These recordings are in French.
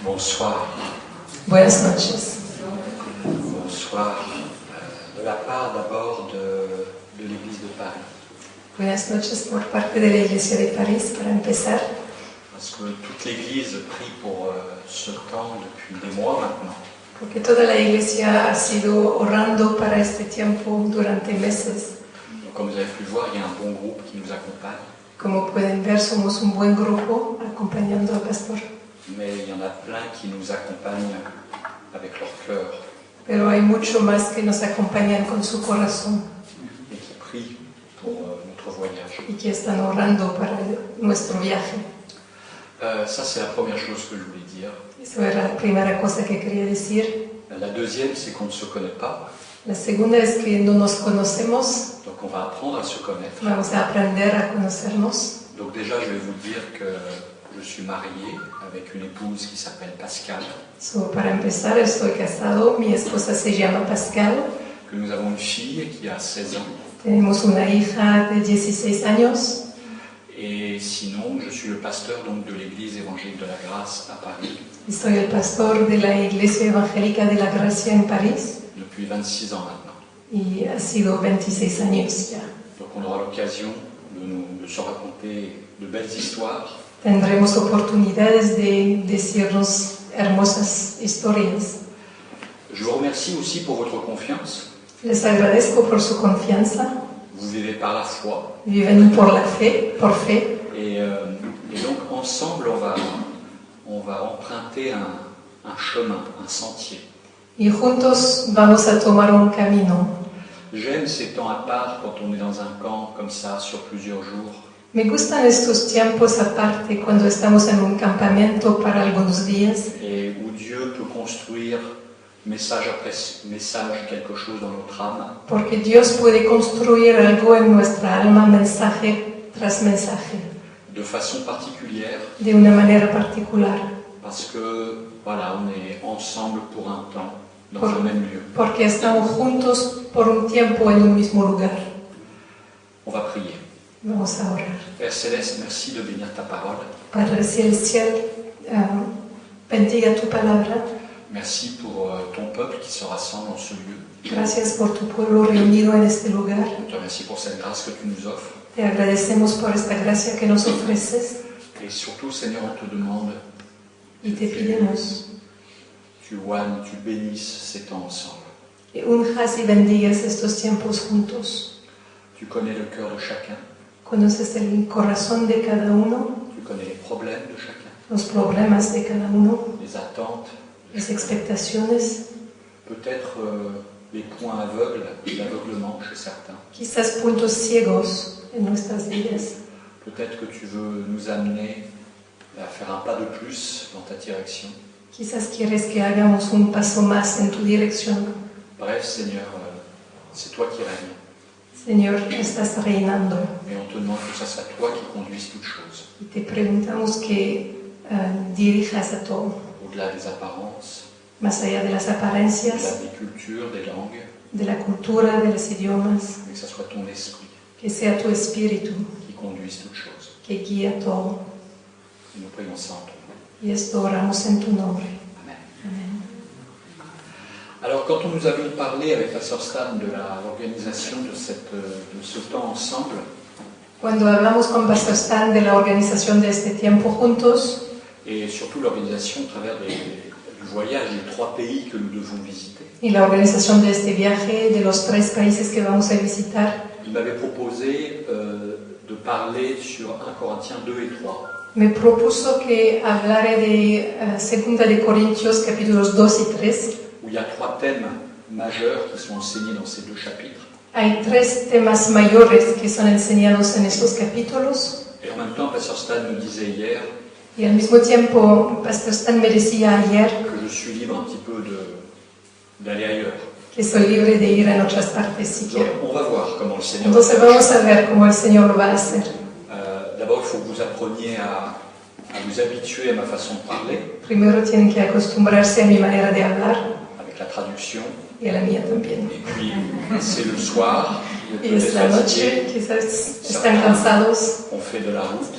Bonsoir. Buenas noches. Bonsoir. De la part d'abord de l'Église de Paris. Buenas noches por parte de la Iglesia de París, para empezar. Parce que toute l'Église prie pour ce temps depuis des mois maintenant. Porque toda la Iglesia ha sido orando para este tiempo durante meses. Donc, comme vous avez pu le voir, il y a un bon groupe qui nous accompagne. Como pueden ver, somos un buen grupo acompañando al pastor. Mais il y en a plein qui nous accompagnent avec leur cœur. Pero hay mucho más que nos acompañan con su corazón Et qui prient pour notre voyage. y que están orando para nuestro viaje. Ça, c'est la première chose que je voulais dire. Eso era la primera cosa que quería decir. La deuxième, c'est qu'on ne se connaît pas. La segunda es que no nos conocemos. Donc, on va apprendre à se connaître. Vamos a aprender a conocernos. Donc, déjà, je vais vous dire que je suis marié avec une épouse qui s'appelle Pascal. Para empezar, estoy casado, mi esposa se llama Pascal. Que nous avons une fille qui a 16 ans. Tenemos una hija de 16 años. Et sinon, je suis le pasteur donc, de l'Église évangélique de la Grâce à Paris. Soy el pastor de la Iglesia Evangélica de la Gracia en París. Depuis 26 ans maintenant. Y ha sido 26 años ya. Donc on aura l'occasion de se raconter de belles histoires. Tendremos oportunidades de decirnos hermosas historias. Je vous remercie aussi pour votre confiance. Les agradezco por su confianza. Vous vivez par la foi. Viven por la fe, por fe. Et donc ensemble, on va emprunter un chemin, un sentier. Y juntos vamos a tomar un camino. J'aime ces temps à part quand on est dans un camp comme ça sur plusieurs jours. Me gustan estos tiempos aparte cuando estamos en un campamento para algunos días. Et où Dieu peut construire message après message quelque chose dans notre âme. Porque Dios puede construir algo en nuestra alma, mensaje tras mensaje. De façon particulière. De una manera particular. Parce que, voilà, on est ensemble pour un temps, dans le même lieu. Porque estamos juntos por un tiempo en un mismo lugar. On va prier. Vamos a orar. Père Céleste, merci de bénir ta parole. Padre Celestial, bendiga tu palabra. Merci pour ton peuple qui se rassemble en ce lieu. Gracias por tu pueblo reunido en este lugar. Je te remercie pour cette grâce que tu nous offres. Te agradecemos por esta gracia que nos ofreces. Et surtout, Seigneur, on te demande Y te pedimos tu oignes, tu bénisses ces temps ensemble. que unjas y bendigas estos tiempos juntos. Tu connais le cœur de chacun. Conoces el corazón de cada uno, Tu connais les problèmes de chacun. los problemas de cada uno, Les attentes. las expectaciones, Peut-être les points aveugles, l'aveuglement chez certains. quizás puntos ciegos en nuestras vidas. Peut-être que tu veux nous amener à faire un pas de plus dans ta direction. Quizás quieres que hagamos un paso más en tu dirección. Bref, Seigneur, c'est toi qui règnes. Señor, estás reinando. Et on te demande que ça soit toi qui conduises toutes choses. Y te preguntamos que dirijas a todo, Au-delà des apparences, más allá de las au-delà apariencias, des cultures, des langues, de la cultura, de los idiomas, mais que ça soit ton esprit que sea tu espíritu qui conduise toutes choses. que guía todo. Et nous prions ça en ton nom. Y esto oramos en tu nombre. Amen. Amén. Alors, quand nous avions parlé avec la sœur Stan de l'organisation de ce temps ensemble, Cuando hablamos con Pastor Stan de la organización de este tiempo juntos, et surtout l'organisation au travers du voyage des 3 pays que nous devons visiter, y la organización de este viaje, de los 3 países que vamos a visitar, il m'avait proposé de parler sur 1 Corinthiens 2 et 3. me propuso que hablara de 2 de Corintios capítulos 2 y 3. Où il y a 3 thèmes majeurs qui sont enseignés dans ces 2 chapitres. Hay 3 temas mayores que son enseñados en estos capítulos. Et en même temps, Pasteur Stan me disait hier Y al mismo tiempo, Pastor Stan me decía ayer que je suis libre un petit peu d'aller ailleurs. que soy libre de ir en otras partes si Donc, quiero. on va voir comment le Seigneur Entonces va vamos a ver cómo el Señor lo va a hacer. D'abord, il faut que vous appreniez à vous habituer à ma façon de parler, Primero tienen que acostumbrarse a mi manera de hablar avec la traduction. y a la mía también. Et puis, c'est le soir, vous Y êtes es la noche, fatigués, quizás están cansados, on fait de la route,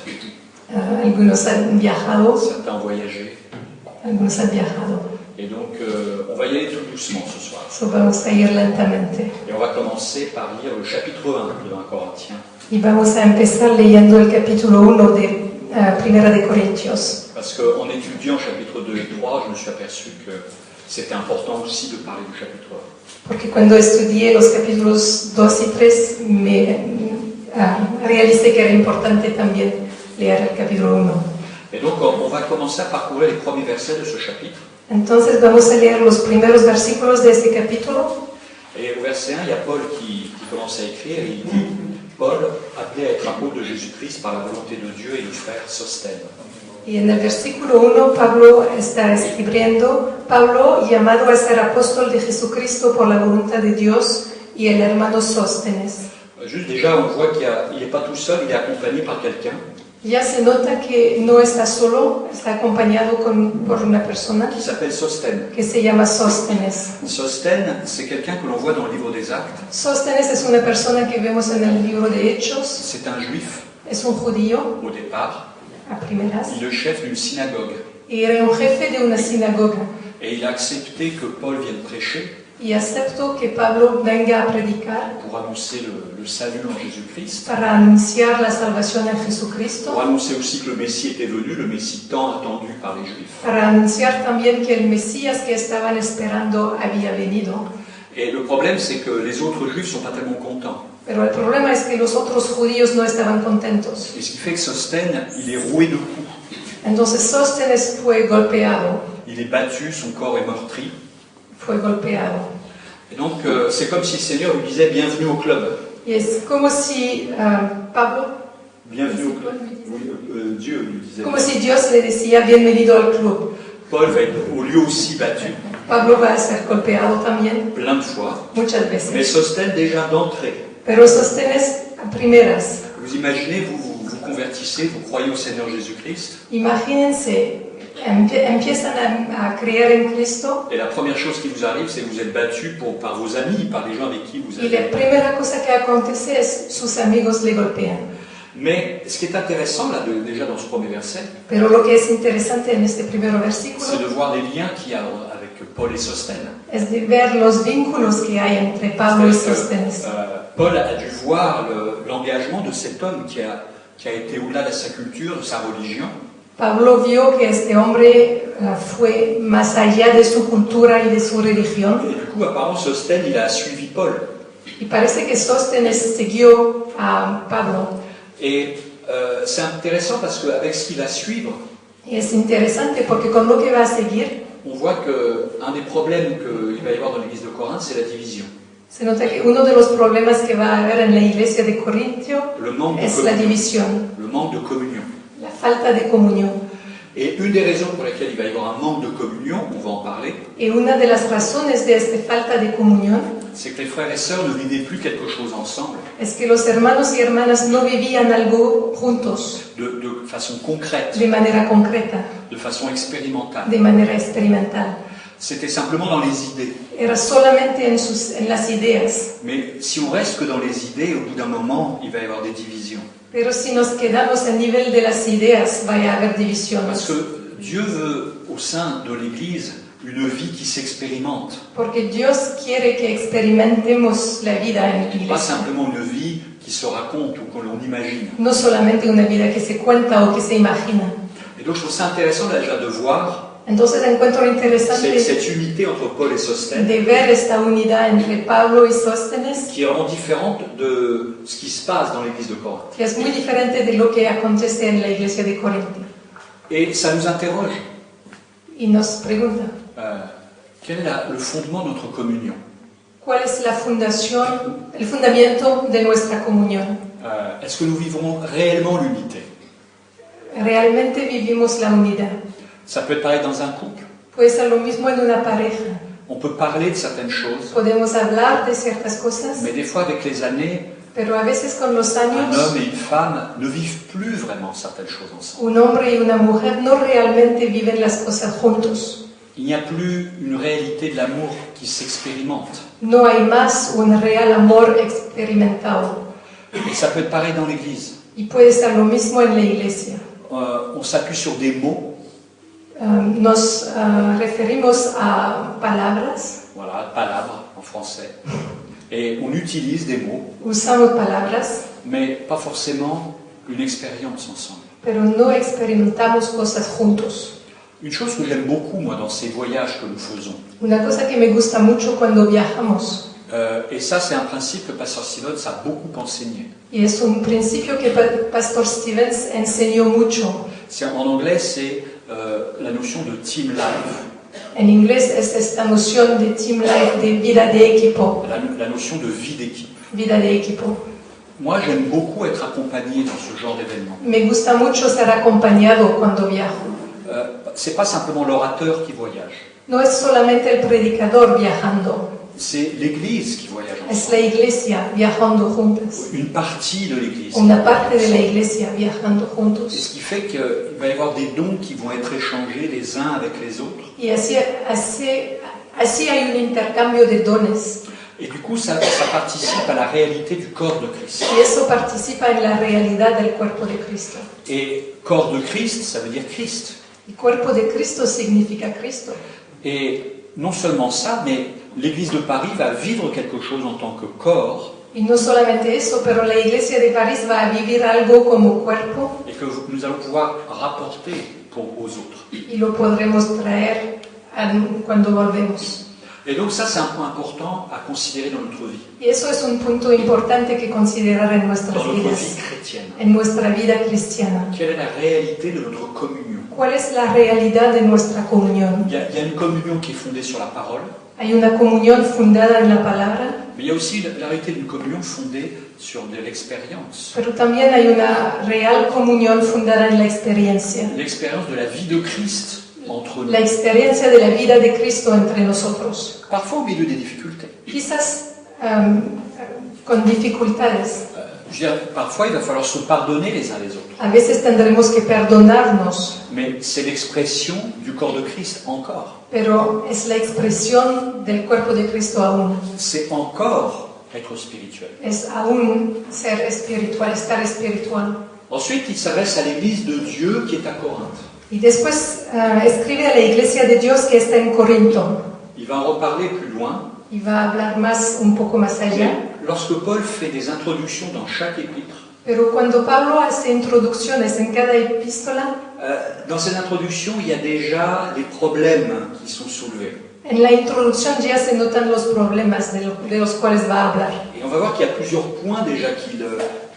algunos han viajado, certains ont voyagé. Algunos han viajado. Et donc, on va y aller tout doucement ce soir. So vamos a ir lentamente. Et on va commencer par lire le chapitre 1 de 1 Corinthiens. Y vamos a empezar leyendo el capítulo 1 de Primera de Corintios. Parce qu'en étudiant chapitre 2 et 3, je me suis aperçu que c'était important aussi de parler du chapitre 1. Porque cuando estudié los capítulos 2 y 3 me realicé que era importante también leer el capítulo 1. Et donc, on va commencer à parcourir les premiers versets de ce chapitre. Entonces vamos a leer los primeros versículos de este capítulo. Et au verset 1, il y a Paul qui commence à écrire et il dit « Paul, appelé à être apôtre de Jésus-Christ par la volonté de Dieu et le frère Sostène. » Y en el versículo 1 Pablo está escribiendo: Pablo, llamado a ser apóstol de Jesucristo por la voluntad de Dios, y el hermano Sóstenes. Juste déjà, on voit qu'il n'est pas tout seul, il est accompagné par quelqu'un. Ya se nota que no está solo, está acompañado por una persona Qui s'appelle Sostène. que se llama Sóstenes. Sostène, c'est quelqu'un que l'on voit dans le livre des Actes. Sóstenes es una persona que vemos en el libro de Hechos. C'est un juif Es un judío, au départ. a primeras, Il est le chef d'une synagogue. y era un jefe de una sinagoga. Et il a accepté que Paul vienne prêcher Y aceptó que Pablo venga a predicar pour annoncer le salut en Jésus-Christ. para anunciar la salvación en Jesucristo. Pour annoncer aussi que le Messie était venu, le Messie tant attendu par les Juifs. Para anunciar también que el Mesías que estaban esperando había venido. Et le problème, c'est que les autres Juifs ne sont pas tellement contents. Pero el problema es que los otros judíos no estaban contentos. Et ce qui fait que Sostène, il est roué de coups. Entonces Sóstenes fue golpeado, Il est battu, son corps est meurtri. fue golpeado. Et donc, c'est comme si le Seigneur lui disait « Bienvenue au club ». Y es como si Pablo, Bienvenue au club. Oui, Dieu lui disait. como si Dios le decía bienvenido al club. Paul va être lui aussi battu, Pablo va a ser golpeado también, plein de fois. muchas Mais veces. Sostène, déjà d'entrée. Pero Sóstenes a primeras. Vous imaginez, vous convertissez, vous croyez au Seigneur Jésus-Christ. Imagínense, empiezan a creer en Cristo. Et la première chose qui vous arrive, c'est que vous êtes battu par vos amis, par les gens avec qui vous Y la avez. primera cosa que acontece es sus amigos le golpean. Mais ce qui est intéressant, là, déjà dans ce premier verset, Pero lo que es interesante en este primer c'est versículo de voir les liens qu'il y a avec Paul et Sostène. es de ver los vínculos que hay entre Pablo y C'est-à-dire Sóstenes. que, Paul a dû voir l'engagement de cet homme qui a été au-delà de sa culture, de sa religion. Pablo vio que este hombre fue más allá de su cultura y de su religión. Et du coup, apparemment, Sostène, il a suivi Paul. Y parece que Sóstenes siguió a Pablo. Et c'est intéressant parce qu'avec ce qu'il va suivre, Y es interesante porque con lo que va a seguir, on voit qu'un des problèmes qu'il va y avoir dans l'église de Corinthe, c'est la division. se nota que uno de los problemas que va a haber en la iglesia de Corintio Le manque de es la communion. división, Le manque de communion. la falta de comunión. Et une des raisons pour lesquelles il va y avoir un manque de communion, on va en parler, Y una de las razones de esta falta de comunión c'est que les frères et sœurs ne vivaient plus quelque chose ensemble, es que los hermanos y hermanas no vivían algo juntos de façon concrète, de manera concreta, de façon expérimentale. de manera experimental. C'était simplement dans les idées. Era solamente en las ideas. Mais si on reste que dans les idées, au bout d'un moment, il va y avoir des divisions. Pero si nos quedamos a nivel de las ideas, vaya a haber Parce divisiones. que Dieu veut, au sein de l'Église, une vie qui s'expérimente. Porque Dios quiere que experimentemos la vida en la Pas iglesia. simplement une vie qui se raconte ou que l'on imagine. No solamente una vida que se cuenta o que se imagina. Et donc je trouve ça intéressant déjà de voir Entonces encuentro interesante cette unité entre Paul et Sostène, de ver esta unidad entre Pablo y Sóstenes, qui est vraiment différente de ce qui se passe dans l'église de Corinthe. que es muy diferente de lo que acontece en la iglesia de Corinto. Et ça nous interroge. Y nos pregunta, Quel est le fondement de notre communion? ¿cuál es la fundación, el fundamento de nuestra comunión? Est-ce que nous vivons réellement l'unité? ¿Realmente vivimos la unidad? Ça peut être pareil dans un couple. Puede ser lo mismo en una pareja. On peut parler de certaines choses, Podemos hablar de ciertas cosas, mais des fois avec les années, pero a veces con los un años homme et une femme ne vivent plus vraiment certaines choses ensemble. un hombre y una mujer no realmente viven las cosas juntos. Il n'y a plus une réalité de l'amour qui s'expérimente. No hay más un real amor experimentado. Et ça peut être pareil dans l'Église. Y puede ser lo mismo en la iglesia. On s'appuie sur des mots, nos referimos a palabras, voilà, palabra en français, et on utilise des mots, usamos palabras, mais pas forcément une expérience ensemble. pero no experimentamos cosas juntos. Une chose que j'aime beaucoup, moi, dans ces voyages que nous faisons, Una cosa que me gusta mucho cuando viajamos, et ça c'est un principe que Pasteur Stevens a beaucoup enseigné. y es un principio que Pastor Stevens enseñó mucho. En anglais, c'est la notion de team life, En inglés es esta noción de team life, de vida de equipo, la notion de vie d'équipe. vida de equipo. Moi, j'aime beaucoup être accompagné dans ce genre d'événement. Me gusta mucho ser acompañado cuando viajo. C'est pas simplement l'orateur qui voyage, No es solamente el predicador viajando, c'est l'Église qui voyage es ensemble. la iglesia viajando juntas. Une partie de l'Église. Una parte de la iglesia viajando Et juntos. ce qui fait qu'il va y avoir des dons qui vont être échangés les uns avec les autres. Y así hay un intercambio de dones. Et du coup, ça participe à la réalité du corps de Christ. Y eso participa en la realidad del cuerpo de Cristo. Et corps de Christ, ça veut dire Christ. El cuerpo de Cristo significa Cristo. Et non seulement ça, mais l'Église de Paris va vivre quelque chose en tant que corps, Y no solamente eso, pero la iglesia de París va a vivir algo como cuerpo et que nous allons pouvoir rapporter aux autres. y lo podremos traer cuando volvemos. Et donc ça, c'est un point important à considérer dans notre vie, Y eso es un punto importante que considerar en nuestras dans notre vie vidas, chrétienne. en nuestra vida cristiana. Quelle est la réalité de notre communion? ¿Cuál es la realidad de nuestra comunión? Il y a une communion qui est fondée sur la parole, Hay una comunión fundada en la palabra, mais il y a aussi la réalité d'une communion fondée sur de l'expérience. pero también hay una real comunión fundada en la experiencia. L'expérience de la vie de Christ entre nous. La experiencia de la vida de Cristo entre nosotros. Parfois au milieu des difficultés. Quizás con dificultades. Je veux dire, parfois il va falloir se pardonner les uns les autres. A veces tendremos que perdonarnos, Mais c'est l'expression du corps de Christ encore. pero es la expresión del cuerpo de Cristo aún. C'est encore être spirituel. Es aún ser espiritual, estar espiritual. Ensuite, il s'adresse à l'église de Dieu qui est à Corinthe. Y después escribe a la iglesia de Dios que está en Corinto. Il va en reparler plus loin. Y va a hablar un poco más allá. Lorsque Paul fait des introductions dans chaque épître, Pero cuando Pablo hace introducciones en cada epístola, dans ces introductions, il y a déjà les problèmes qui sont soulevés. en la introducción ya se notan los problemas de los cuales va a hablar. Et on va voir qu'il y a plusieurs points déjà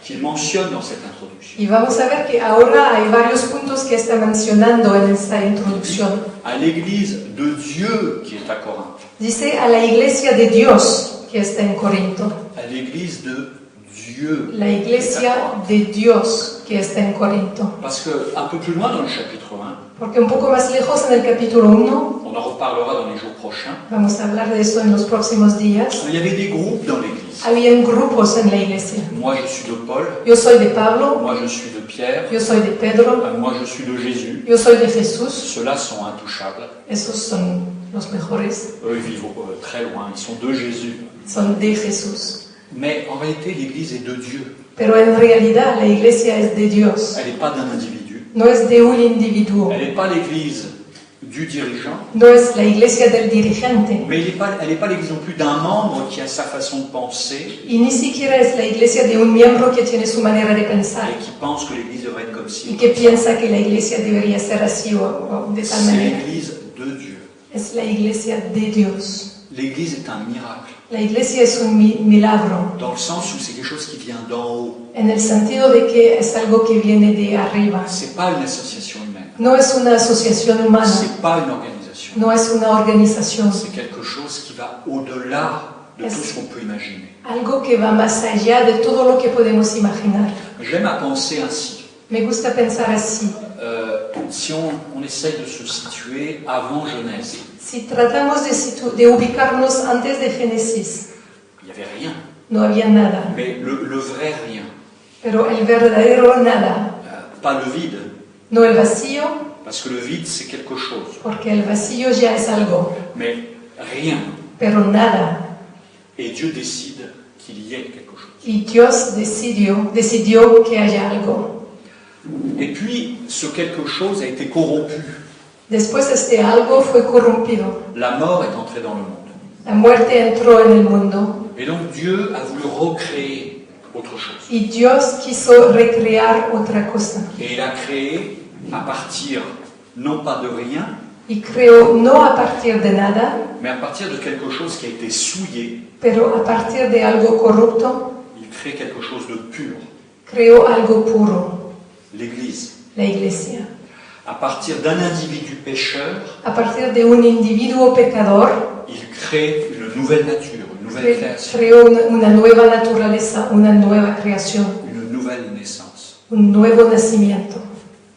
qu'il mentionne dans cette introduction. Y vamos a ver que ahora hay varios puntos que está mencionando en esta introducción. À l'église de Dieu qui est à Corinthe. Dice a la iglesia de Dios que está en Corinto. À l'église de Dieu. La iglesia de Dios que está en Corinto. Parce que un peu plus loin dans le chapitre 1, Porque un poco más lejos en el capítulo 1, on en reparlera dans les jours prochains, vamos a hablar de eso en los próximos días, il y avait des groupes dans l'église. habían grupos en la iglesia. Moi je suis de Paul, Yo soy de Pablo, moi je suis de Pierre, yo soy de Pedro, moi je suis de Jésus. yo soy de Jesús. Ceux-là sont intouchables. Esos son los mejores, Eux ils vivent très loin, ils sont de Jésus. son de Jesús. Mais en réalité l'église est de Dieu. Pero en realidad la iglesia es de Dios, Elle n'est pas d'un individu. no es de un individuo, Elle n'est pas l'église du dirigeant. no es la iglesia del dirigente, Mais elle n'est pas l'église non plus d'un membre qui a sa façon de penser y ni siquiera es la iglesia de un miembro que tiene su manera de pensar et qui pense que l'église devrait être comme ci. y que piensa que la iglesia debería ser así o de tal C'est manera. l'église de Dieu. Es la iglesia de Dios. L'église est un miracle, La iglesia es un milagro, dans le sens où c'est quelque chose qui vient d'en haut. en el sentido de que es algo que viene de arriba. C'est pas une association humaine. No es una asociación humana, C'est pas une organisation. no es una organización. C'est quelque chose qui va au-delà de tout ce qu'on peut imaginer. Algo que va más allá de todo lo que podemos imaginar. J'aime à penser ainsi. Me gusta pensar así. Si on essaye de se situer avant Genèse, Si tratamos de ubicarnos antes de Génesis, il n'y avait rien. no había nada. Mais le vrai rien. Pero el verdadero nada, Pas le vide, no el vacío, parce que le vide c'est quelque chose. porque el vacío ya es algo, Mais rien. pero nada. Et Dieu décide qu'il y ait quelque chose. Y Dios decidió que haya algo. Et puis, ce quelque chose a été corrompu. Después este algo fue corrompido. La mort est entrée dans le monde. La muerte entró en el mundo. Et donc Dieu a voulu recréer autre chose. Y Dios quiso recrear otra cosa. Et il a créé à partir, non pas de rien, Y creó no a partir de nada, mais à partir de quelque chose qui a été souillé, pero a partir de algo corrupto, il crée quelque chose de pur, creó algo puro, l'Église. la iglesia. À partir d'un individu pécheur, A partir de un individuo pecador, il crée une nouvelle nature, une nouvelle création, creó una nueva naturaleza, una nueva creación, une nouvelle naissance. un nuevo nacimiento.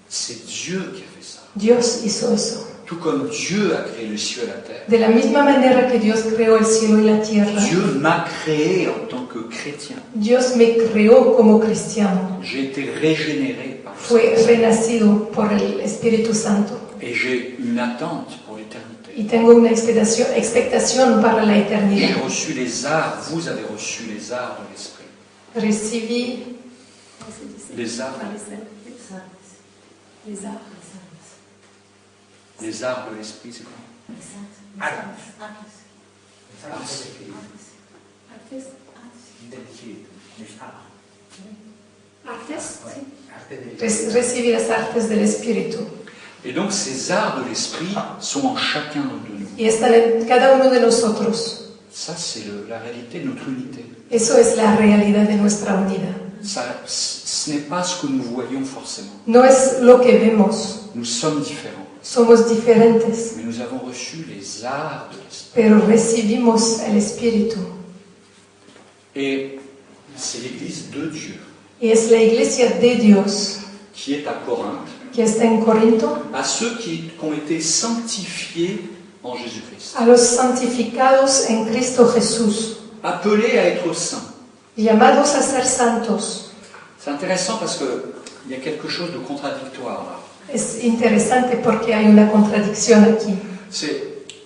C'est Dieu qui a fait ça. Dios hizo eso. Tout comme Dieu a créé le ciel et la terre, De la misma manera que Dios creó el cielo y la tierra, Dieu m'a créé en tant que chrétien. Dios me creó como cristiano. J'ai été régénéré par le Fue Saint-Esprit. renacido por el Espíritu Santo. Et j'ai une attente pour l'éternité. Y tengo una expectación para la eternidad. J'ai reçu les arts, vous avez reçu les arts de l'esprit. Recibí Les arts, les arts de l'esprit, c'est quoi? recibí las artes del Espíritu. Et donc ces arts de l'esprit sont en chacun de nous. Y están en cada uno de nosotros. Ça, c'est la réalité de notre unité. Eso es la realidad de nuestra unidad. Ça, ce n'est pas ce que nous voyons forcément. No es lo que vemos. Nous sommes différents. Somos diferentes. Mais nous avons reçu les arts de l'esprit. Pero recibimos el Espíritu. Et c'est l'Église de Dieu Y es la iglesia de Dios qui est à Corinthe, que está en Corinto, à ceux qui ont été sanctifiés en Jésus-Christ, a los santificados en Cristo Jesús, appelés à être saints. llamados a ser santos. C'est intéressant parce qu'il y a quelque chose de contradictoire là. Es interesante porque hay una contradicción aquí.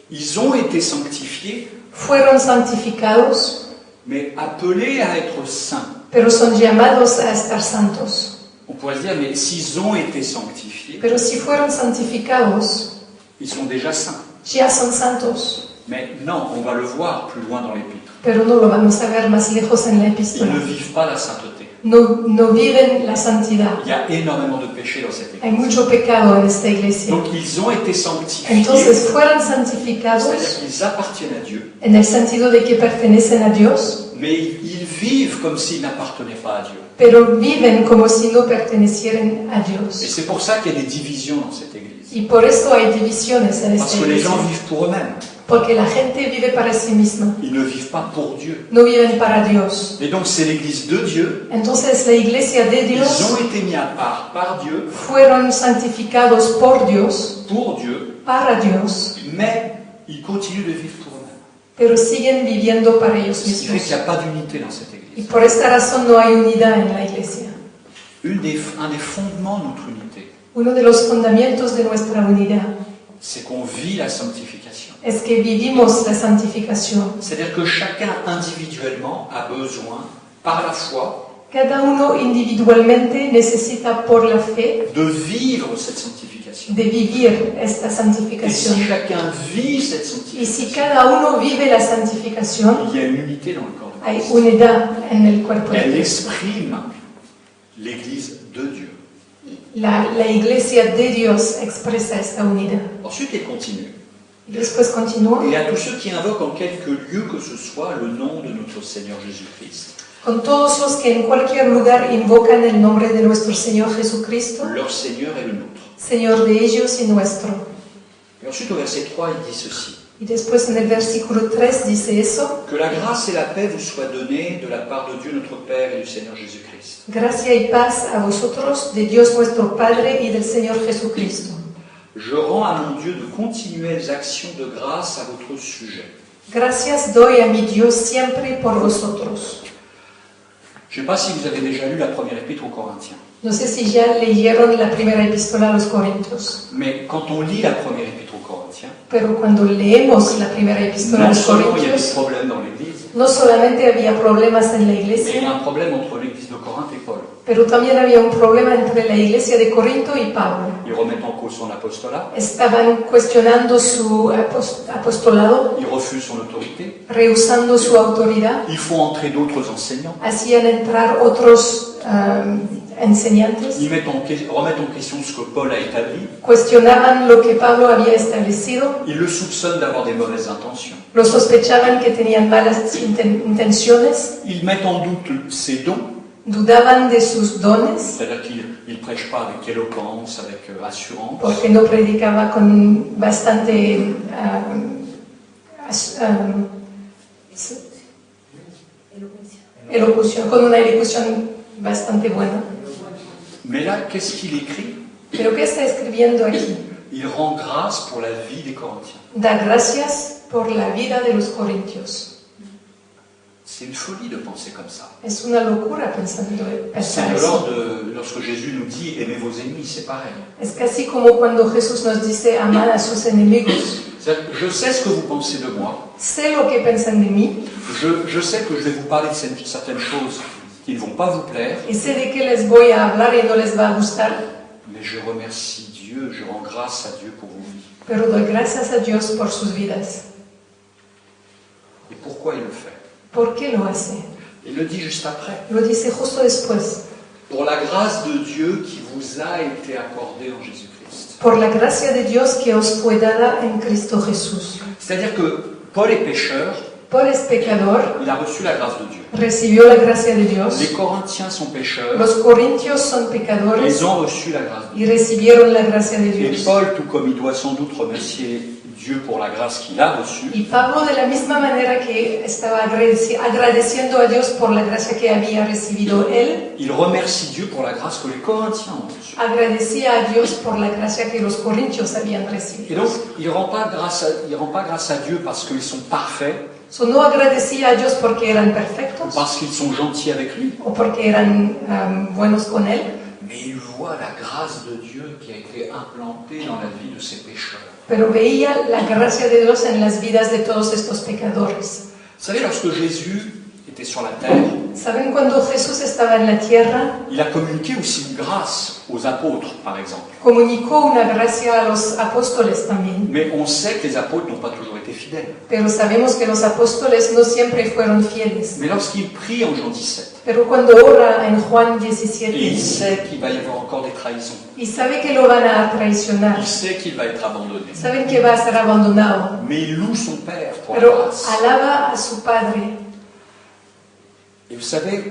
Ils ont été sanctifiés, Fueron santificados, mais appelés à être saints. pero son llamados a estar santos. On pourrait se dire, mais s'ils ont été sanctifiés, Pero si fueron santificados, ils sont déjà saints. ya son santos. Mais non, on va le voir plus loin dans l'épître. Pero no lo vamos a ver más lejos en la Ils epístola. ne vivent pas la sainteté. No viven la santidad. Il y a énormément de péchés dans cette Hay église. mucho pecado en esta iglesia. Donc ils ont été sanctifiés, Entonces fueron c'est-à-dire santificados qu'ils appartiennent à Dieu, en el sentido de que pertenecen a Dios, mais ils vivent comme s'ils n'appartenaient pas à Dieu. pero viven como si no pertenecieran a Et Dios. c'est pour ça qu'il y a des divisions dans cette église. Y por eso hay divisiones en Parce esta que les iglesia. gens vivent pour eux-mêmes. Porque la gente vive para sí misma, Ils ne vivent pas pour Dieu. no viven para Dios. Et donc c'est l'église de Dieu. Entonces la iglesia de Ils Dios ont été mis à part par Dieu, fueron santificados por Dios, pour Dieu, para Dios, mais ils continuent de vivre pour eux-mêmes. pero siguen viviendo para ellos Ce qui fait mismos. qu'il n'y a pas d'unité dans cette Y église. por esta razón no hay unidad en la iglesia. Un des fondements de notre unité, Uno de los fundamentos de nuestra unidad c'est qu'on vit la sanctification. es que vivimos la santificación. C'est-à-dire que chacun individuellement a besoin, par la foi, Cada uno individualmente necesita por la fe de vivre cette sanctification. de vivir esta Et si santificación. chacun vit cette Y si sanctification, cada uno vive la santificación, il y a une unité dans le corps de hay Christ. unidad en el cuerpo de Elle Cristo. exprime l'Église de Dieu. La iglesia de Dios expresa esta unidad. Ensuite, il continue. Y después continúa. Et à tous ceux qui invoquent en quelque lieu que ce soit le nom de notre Seigneur Jésus-Christ, Con todos los que en cualquier lugar invocan el nombre de nuestro Señor Jesucristo, leur Seigneur est le nôtre. Señor de ellos y nuestro. Et ensuite, au verset 3, il dit ceci. Y después en el versículo 3 dice eso: Que la grâce et la paix vous soient données de la part de Dieu notre Père et du Seigneur Jésus-Christ. gracia y paz a vosotros, de Dios nuestro Padre y del Señor Jesucristo. Je rends à mon Dieu de continuelles actions de grâce à votre sujet. Gracias doy a mi Dios siempre por vosotros. Je ne sais pas si vous avez déjà lu la première épître aux Corinthiens, No sé si ya leyeron la primera epístola a los Corintios, mais quand on lit la première épître aux Corinthiens, pero cuando leemos la primera epístola a non los seulement il y a des Corintios, problèmes dans l'Église, no solamente había problemas en la mais il y iglesia, a un problème entre l'Église de Corinthe et Paul. Pero también había un problema entre la iglesia de Corinto y Pablo. Ils remettent en cause son apostolat, Estaban cuestionando su apostolado, ils refusent son autorité, rehusando su autoridad, ils font entrer d'autres enseignants, hacían entrar otros enseñantes, ils remettent en question ce que Paul a établi, cuestionaban lo que Pablo había establecido, ils le soupçonnent d'avoir des mauvaises intentions, lo sospechaban que tenían malas intenciones, ils mettent en doute ses dons, dudaban de sus dones, c'est-à-dire qu'ils ne prêchent pas avec éloquence, avec assurance, porque no predicaba con bastante elocución, con una elocución bastante buena. mais là, qu'est-ce qu'il écrit? Pero ¿qué está escribiendo aquí? Il rend grâce pour la vie des Corinthiens. Da gracias por la vida de los corintios. C'est une folie de penser comme ça. Es una locura C'est pensar de eso. l'ordre de lorsque Jésus nous dit aimez vos ennemis, c'est pareil. Es casi como cuando Jesús nos dice amad a sus enemigos. C'est-à-dire, je sais ce que vous pensez de moi, Sé lo que piensan de mí je sais que je vais vous parler de certaines choses qui ne vont pas vous plaire, y sé de qué les voy a hablar y no les va a gustar, mais je remercie Dieu, je rends grâce à Dieu pour vos vies. pero doy gracias a Dios por sus vidas. Et pourquoi il le fait? ¿Por qué lo hace? Il le dit juste après. Lo dice justo después. Pour la grâce de Dieu qui vous a été accordée en Jésus-Christ. Por la gracia de Dios que os fue dada en Cristo Jesús. C'est-à-dire que Paul est pécheur, Paul es pecador, il a reçu la grâce de Dieu. recibió la gracia de Dios. Les Corinthiens sont pécheurs, Los corintios son pecadores ils ont reçu la grâce de Dieu. y recibieron la gracia de Et Dios. Paul, tout comme il doit sans doute remercier Dieu pour la grâce qu'il a reçue, Y Pablo, de la misma manera que estaba agradeciendo a Dios por la gracia que había recibido él, il remercie Dieu pour la grâce que les Corinthiens ont reçue. agradecía a Dios por la gracia que los corintios habían Et recibido. donc, il rend pas grâce à Dieu parce qu'ils sont parfaits, So, no agradecía a Dios porque eran ou perfectos parce qu'ils sont gentils avec lui, o porque eran buenos con él, mais il voit la grâce de Dieu qui a été implantée dans la vie de ces pécheurs. pero veía la gracia de Dios en las vidas de todos estos pecadores. Vous savez, lorsque Jésus était sur la terre, ¿Saben cuando Jesús estaba en la tierra? il a communiqué aussi une grâce aux apôtres, par exemple. Comunicó una gracia a los apóstoles también. Mais on sait que les apôtres n'ont pas toujours été fidèles. Pero sabemos que los apóstoles no siempre fueron fieles. Mais lorsqu'il prie en Jean 17, Pero cuando ora en Juan et il 17 sait qu'il va y avoir encore des trahisons, y sabe que lo van a traicionar, il sait qu'il va être abandonné, saben que va a ser abandonado, mais il loue son Père pour la pero grâce. alaba a su Padre. Et vous savez,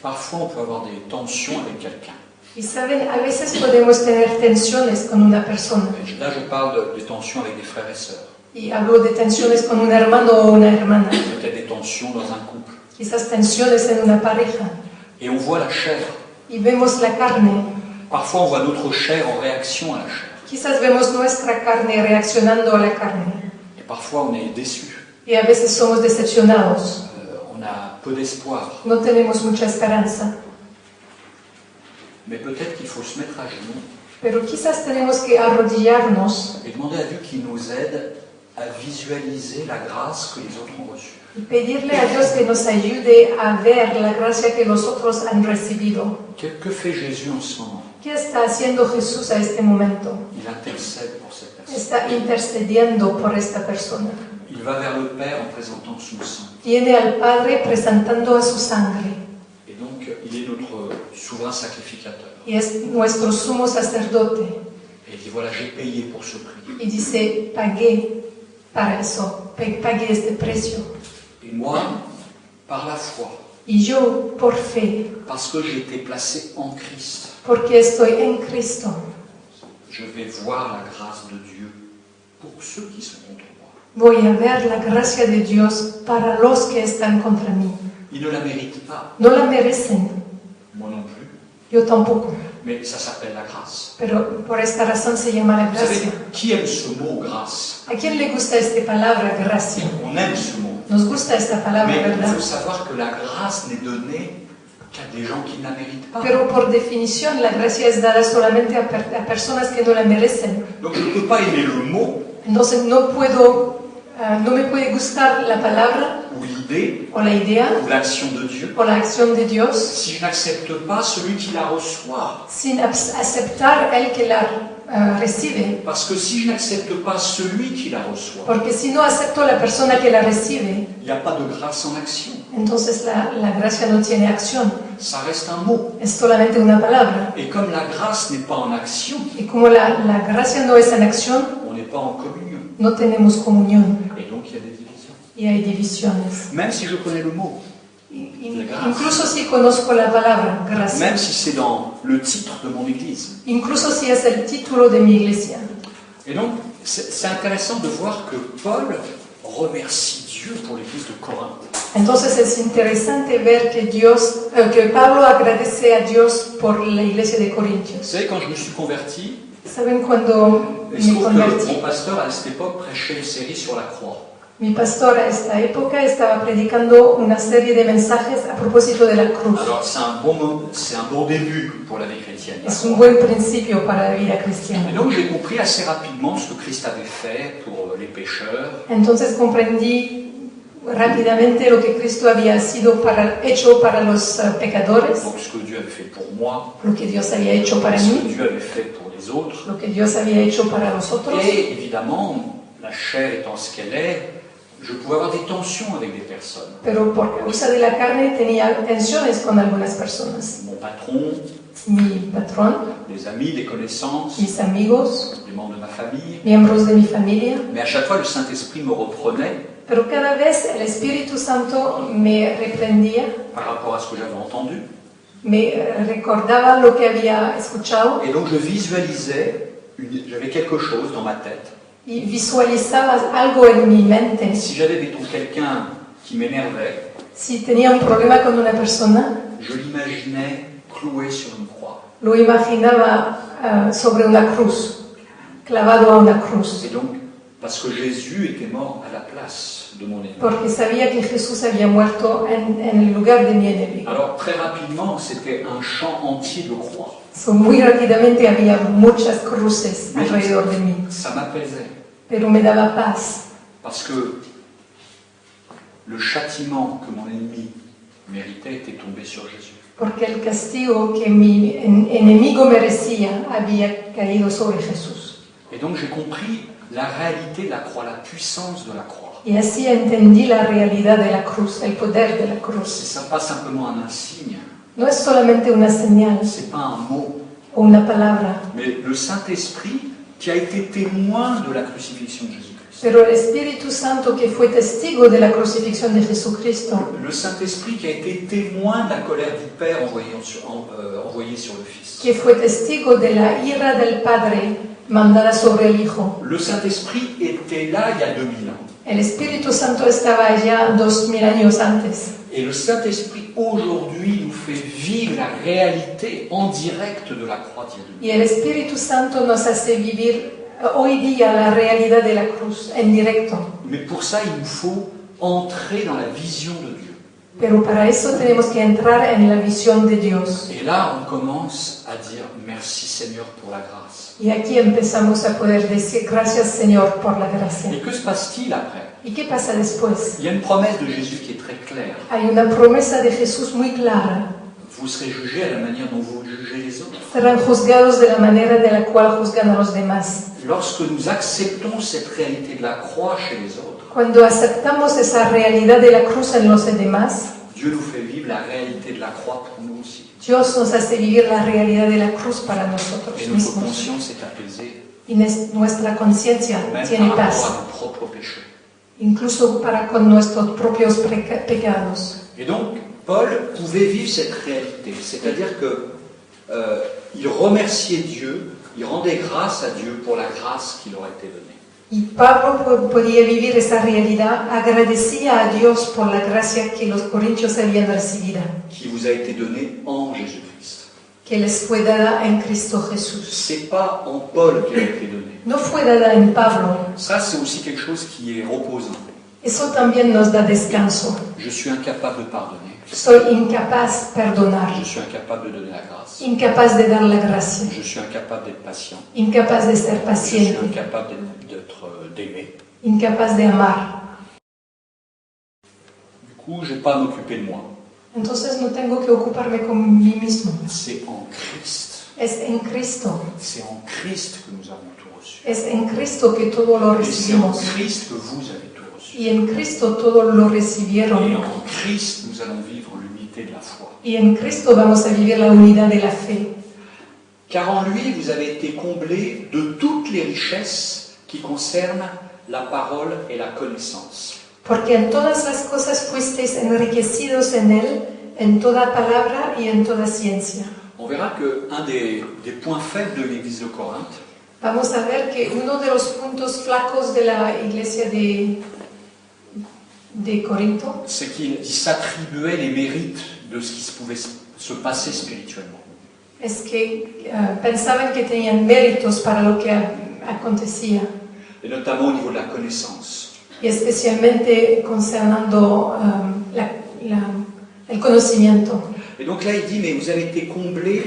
parfois on peut avoir des tensions avec quelqu'un. Y saben, a veces podemos tener tensiones con una persona. Et là, je parle des tensions avec des frères et sœurs, Y hablo de tensiones con un hermano o una hermana. peut-être des tensions dans un couple. Quizás tensiones en una pareja. Et on voit la chair. Y vemos la carne. Parfois, on voit notre chair en réaction à la chair. Quizás vemos nuestra carne reaccionando a la carne. Et parfois, on est déçu. Y a veces somos decepcionados. On a peu d'espoir. No tenemos mucha esperanza. Mais peut-être qu'il faut se mettre à genoux Pero quizás tenemos que arrodillarnos et demander à Dieu qu'il nous aide à visualiser la grâce que les autres ont reçue. y pedirle a Dios que nos ayude a ver la gracia que los otros han recibido. Que fait Jésus en ce moment? ¿Qué está haciendo Jesús a este momento? Il intercède pour cette personne. Está intercediendo por esta persona. Il va vers le Père en présentant son sang. Viene al Padre presentando a su sangre Et donc, il est notre souverain sacrificateur. y es nuestro sumo sacerdote. Et il dit, voilà, j'ai payé pour ce prix. Y dice, pagué para eso, pagué este precio. Et moi, par la foi, Y yo, por fe, parce que j'ai été placé en Christ, porque estoy en Cristo, je vais voir la grâce de Dieu pour ceux qui sont contre moi. voy a ver la gracia de Dios para los que están contra mí. Ils ne la méritent pas, No la merecen, moi non plus, yo tampoco, mais ça s'appelle la grâce. pero por esta razón se llama la Vous savez, gracia. qui aime ce mot grâce? ¿A quién le gusta esta palabra, gracia? On aime ce mot. Nos gusta esta palabra, Mais il ¿verdad? faut savoir que la grâce n'est donnée qu'à des gens qui ne la méritent pas. Pero por definición la gracia es dada solamente a personas que no la merecen. Donc je ne peux pas aimer le mot Entonces no me puede gustar la palabra ou l'idée, o la idea ou l'action de Dieu, o la acción de Dios si je n'accepte pas celui qui la reçoit. sin aceptar el que la recibe. Parce que si je n'accepte pas celui qui la reçoit, Porque si no acepto la persona que la recibe, il n'y a pas de grâce en action. entonces la gracia no tiene acción, Ça reste un mot. es solamente una palabra. Et comme la grâce n'est pas en action, Y como la gracia no es en acción, on n'est pas en communion. no tenemos comunión Et donc il y a des divisions. y hay divisiones. Même si je connais le mot, Incluso si conozco la palabra gracia, même si c'est dans le titre de mon église. incluso si es el título de mi iglesia. Et donc c'est intéressant de voir que Paul remercie Dieu pour l'église de Corinthe. Entonces es interesante ver que Pablo agradece a Dios por la iglesia de Vous Corintios. savez, quand je me suis converti, ¿Saben cuando il se me trouve que convertí? mon pasteur à cette époque prêchait une série sur la croix. Mi pastor a esta época estaba predicando una serie de mensajes a propósito de la cruz. Alors c'est un bon début pour la vie chrétienne. Es un buen principio para la vida Et cristiana. donc j'ai compris assez rapidement ce que Christ avait fait pour les pécheurs, Entonces comprendí rápidamente lo que Cristo había sido hecho para los pecadores, donc ce que Dieu avait fait pour moi, lo que Dios había hecho para ce que mí, Dieu avait fait pour les autres. lo que Dios había hecho para los otros. Et évidemment, la chair étant ce qu'elle est, je pouvais avoir des tensions avec des personnes. Pero por causa de la carne tenía tensiones con algunas personas. Mon patron, Mi patrón, des amis, des connaissances, mis amigos, des membres de ma famille. miembros de mi familia. Mais à chaque fois, le Saint-Esprit me reprenait Pero cada vez el Espíritu Santo me reprendía, par rapport à ce que j'avais entendu. me recordaba lo que había escuchado Et donc je visualisais, j'avais quelque chose dans ma tête. y visualizaba algo en mi mente. Si j'avais mettons quelqu'un qui m'énervait, Si tenía un problema con una persona, je l'imaginais cloué sur une croix. lo imaginaba sobre una cruz, clavado a una cruz, Et donc, parce que Jésus était mort à la place de mon ennemi. porque sabía que Jesús había muerto en el lugar de mi enemigo. Alors très rapidement, c'était un champ entier de croix. Muy rápidamente había muchas cruces alrededor de mí, Ça m'apaisait, pero me daba paz, parce que le châtiment que mon ennemi méritait était tombé sur Jésus. porque el castigo que mi enemigo merecía había caído sobre Jesús. Et donc j'ai compris la réalité de la croix, la puissance de la croix. Y así entendí la realidad de la cruz, el poder de la C'est cruz. pas simplement un insigne, No es solamente una señal c'est pas un mot, o una palabra, mais le Saint-Esprit qui a été témoin de la crucifixion de Jésus-Christ. pero el Espíritu Santo que fue testigo de la crucifixión de Jesucristo, Le Saint-Esprit qui a été témoin de la colère du Père envoyée sur le Fils. que fue testigo de la ira del Padre mandada sobre el Hijo. Le Saint-Esprit était là il y a 2000 ans. El Espíritu Santo estaba allá 2000 años antes. Et le Saint-Esprit aujourd'hui nous fait vivre la réalité en direct de la croix d'il y a 2000 ans. Y el Espíritu Santo nos hace vivir hoy día la realidad de la cruz en directo. Mais pour ça, il nous faut entrer dans la vision de Dieu. Pero para eso tenemos que entrar en la visión de Dios. Et là, on commence à dire merci Seigneur pour la grâce. Y aquí empezamos a poder decir gracias Señor por la gracia. Et que se passe-t-il après? ¿Y qué pasa después? Il y a une promesse de Jésus qui est très claire. Hay una promesa de Jesús muy clara. Vous serez jugés à la manière dont vous jugez les autres. Serán juzgados de la manera de la cual juzgan a los demás. Lorsque nous acceptons cette réalité de la croix chez les autres, Cuando aceptamos esa realidad de la cruz en los demás, Dieu nous fait vivre la réalité de la croix pour nous aussi. Dios nos hace vivir la realidad de la cruz para nosotros Et notre mismos. conscience est apaisée, Y nuestra conciencia même tiene par rapport paz, à nos propres péchés. incluso para con nuestros propios pecados. Et donc, Paul pouvait vivre cette réalité, c'est-à-dire que il remerciait Dieu, il rendait grâce à Dieu pour la grâce qui leur était donnée. Y Pablo podía vivir esa realidad, agradecía a Dios por la gracia que los corintios habían recibido, Qui vous a été donnée en Jésus-Christ. que les fue dada en Cristo Jesús. C'est pas en Paul qu'elle a été donnée. No fue dada en Pablo. Ça, c'est aussi quelque chose qui est reposant. Eso también nos da descanso. Je suis incapable de pardonner. Soy incapaz de perdonar, Je suis incapable de donner la grâce. incapaz de dar la gracia, Je suis incapable d'être patient. incapaz de ser Je suis paciente, incapable d'aimer. incapaz de amar. coup, je n'ai pas à m'occuper de moi. Entonces no tengo que ocuparme con mí mismo. C'est en Christ. Es en Cristo. C'est en Christ que nous avons tout reçu. Es en Cristo que todo lo Et c'est en recibimos. Christ que vous avez tout reçu. Y en Cristo todo lo Et recibieron. en Christ, nous allons vivre l'unité de la foi. Y en Cristo vamos a vivir la unidad de la fe. Car en lui, vous avez été comblés de toutes les richesses qui concernent la parole et la connaissance. Porque en todas las cosas fuisteis enriquecidos en Él, en toda palabra y en toda ciencia. On verra qu'un des points faibles de l'église de Corinthe, Vamos a ver que uno de los puntos flacos de la iglesia de Corinto c'est qu'ils s'attribuaient les mérites de ce qui se pouvait se passer spirituellement. es que pensaban que tenían méritos para lo que acontecía, Et notamment au niveau de la connaissance. y especialmente concernando el conocimiento. Et donc là, il dit, mais vous avez été comblés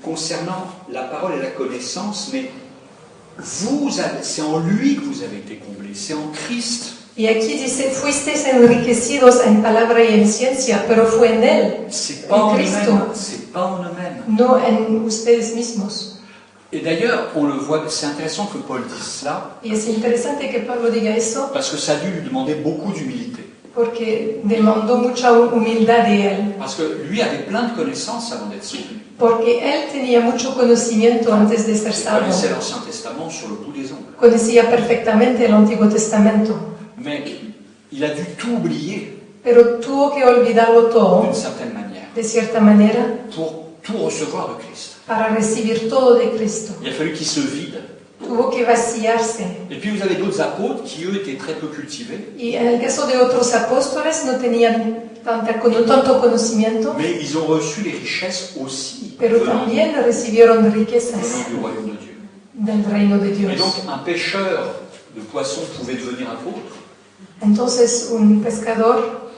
concernant la parole et la connaissance, mais c'est en lui que vous avez été comblés, c'est en Christ. Y aquí dice, fuisteis enriquecidos en palabra y en ciencia, pero fue en Él, C'est pas en en Cristo, nous-mêmes, c'est pas en nous-mêmes. no en ustedes mismos. Et d'ailleurs, on le voit, c'est intéressant que Paul dise cela, Y es interesante que Pablo diga eso, parce que ça a dû lui demander beaucoup d'humilité. porque demandó mucha humildad de Él. Parce que lui avait plein de connaissances avant d'être sauvé. Porque él tenía mucho conocimiento antes de ser Il salvo. connaissait l'Ancien Testament sur le bout des ongles. Conocía perfectamente el Antiguo Testamento, Mais il a dû tout oublier, pero tuvo que olvidarlo todo, d'une certaine manière, de cierta manera, pour tout recevoir de Christ. para recibir todo de Cristo. Il a fallu qu'il se vide. Tuvo que vaciarse. Et puis vous avez d'autres apôtres qui, eux, étaient très peu cultivés, Y en el caso de otros apóstoles no tenían tanto conocimiento, mais ils ont reçu les richesses aussi pero venant también recibieron riquezas du royaume de Dieu. del reino de Et Dios. donc un pêcheur de poissons pouvait devenir apôtre, Entonces un pescador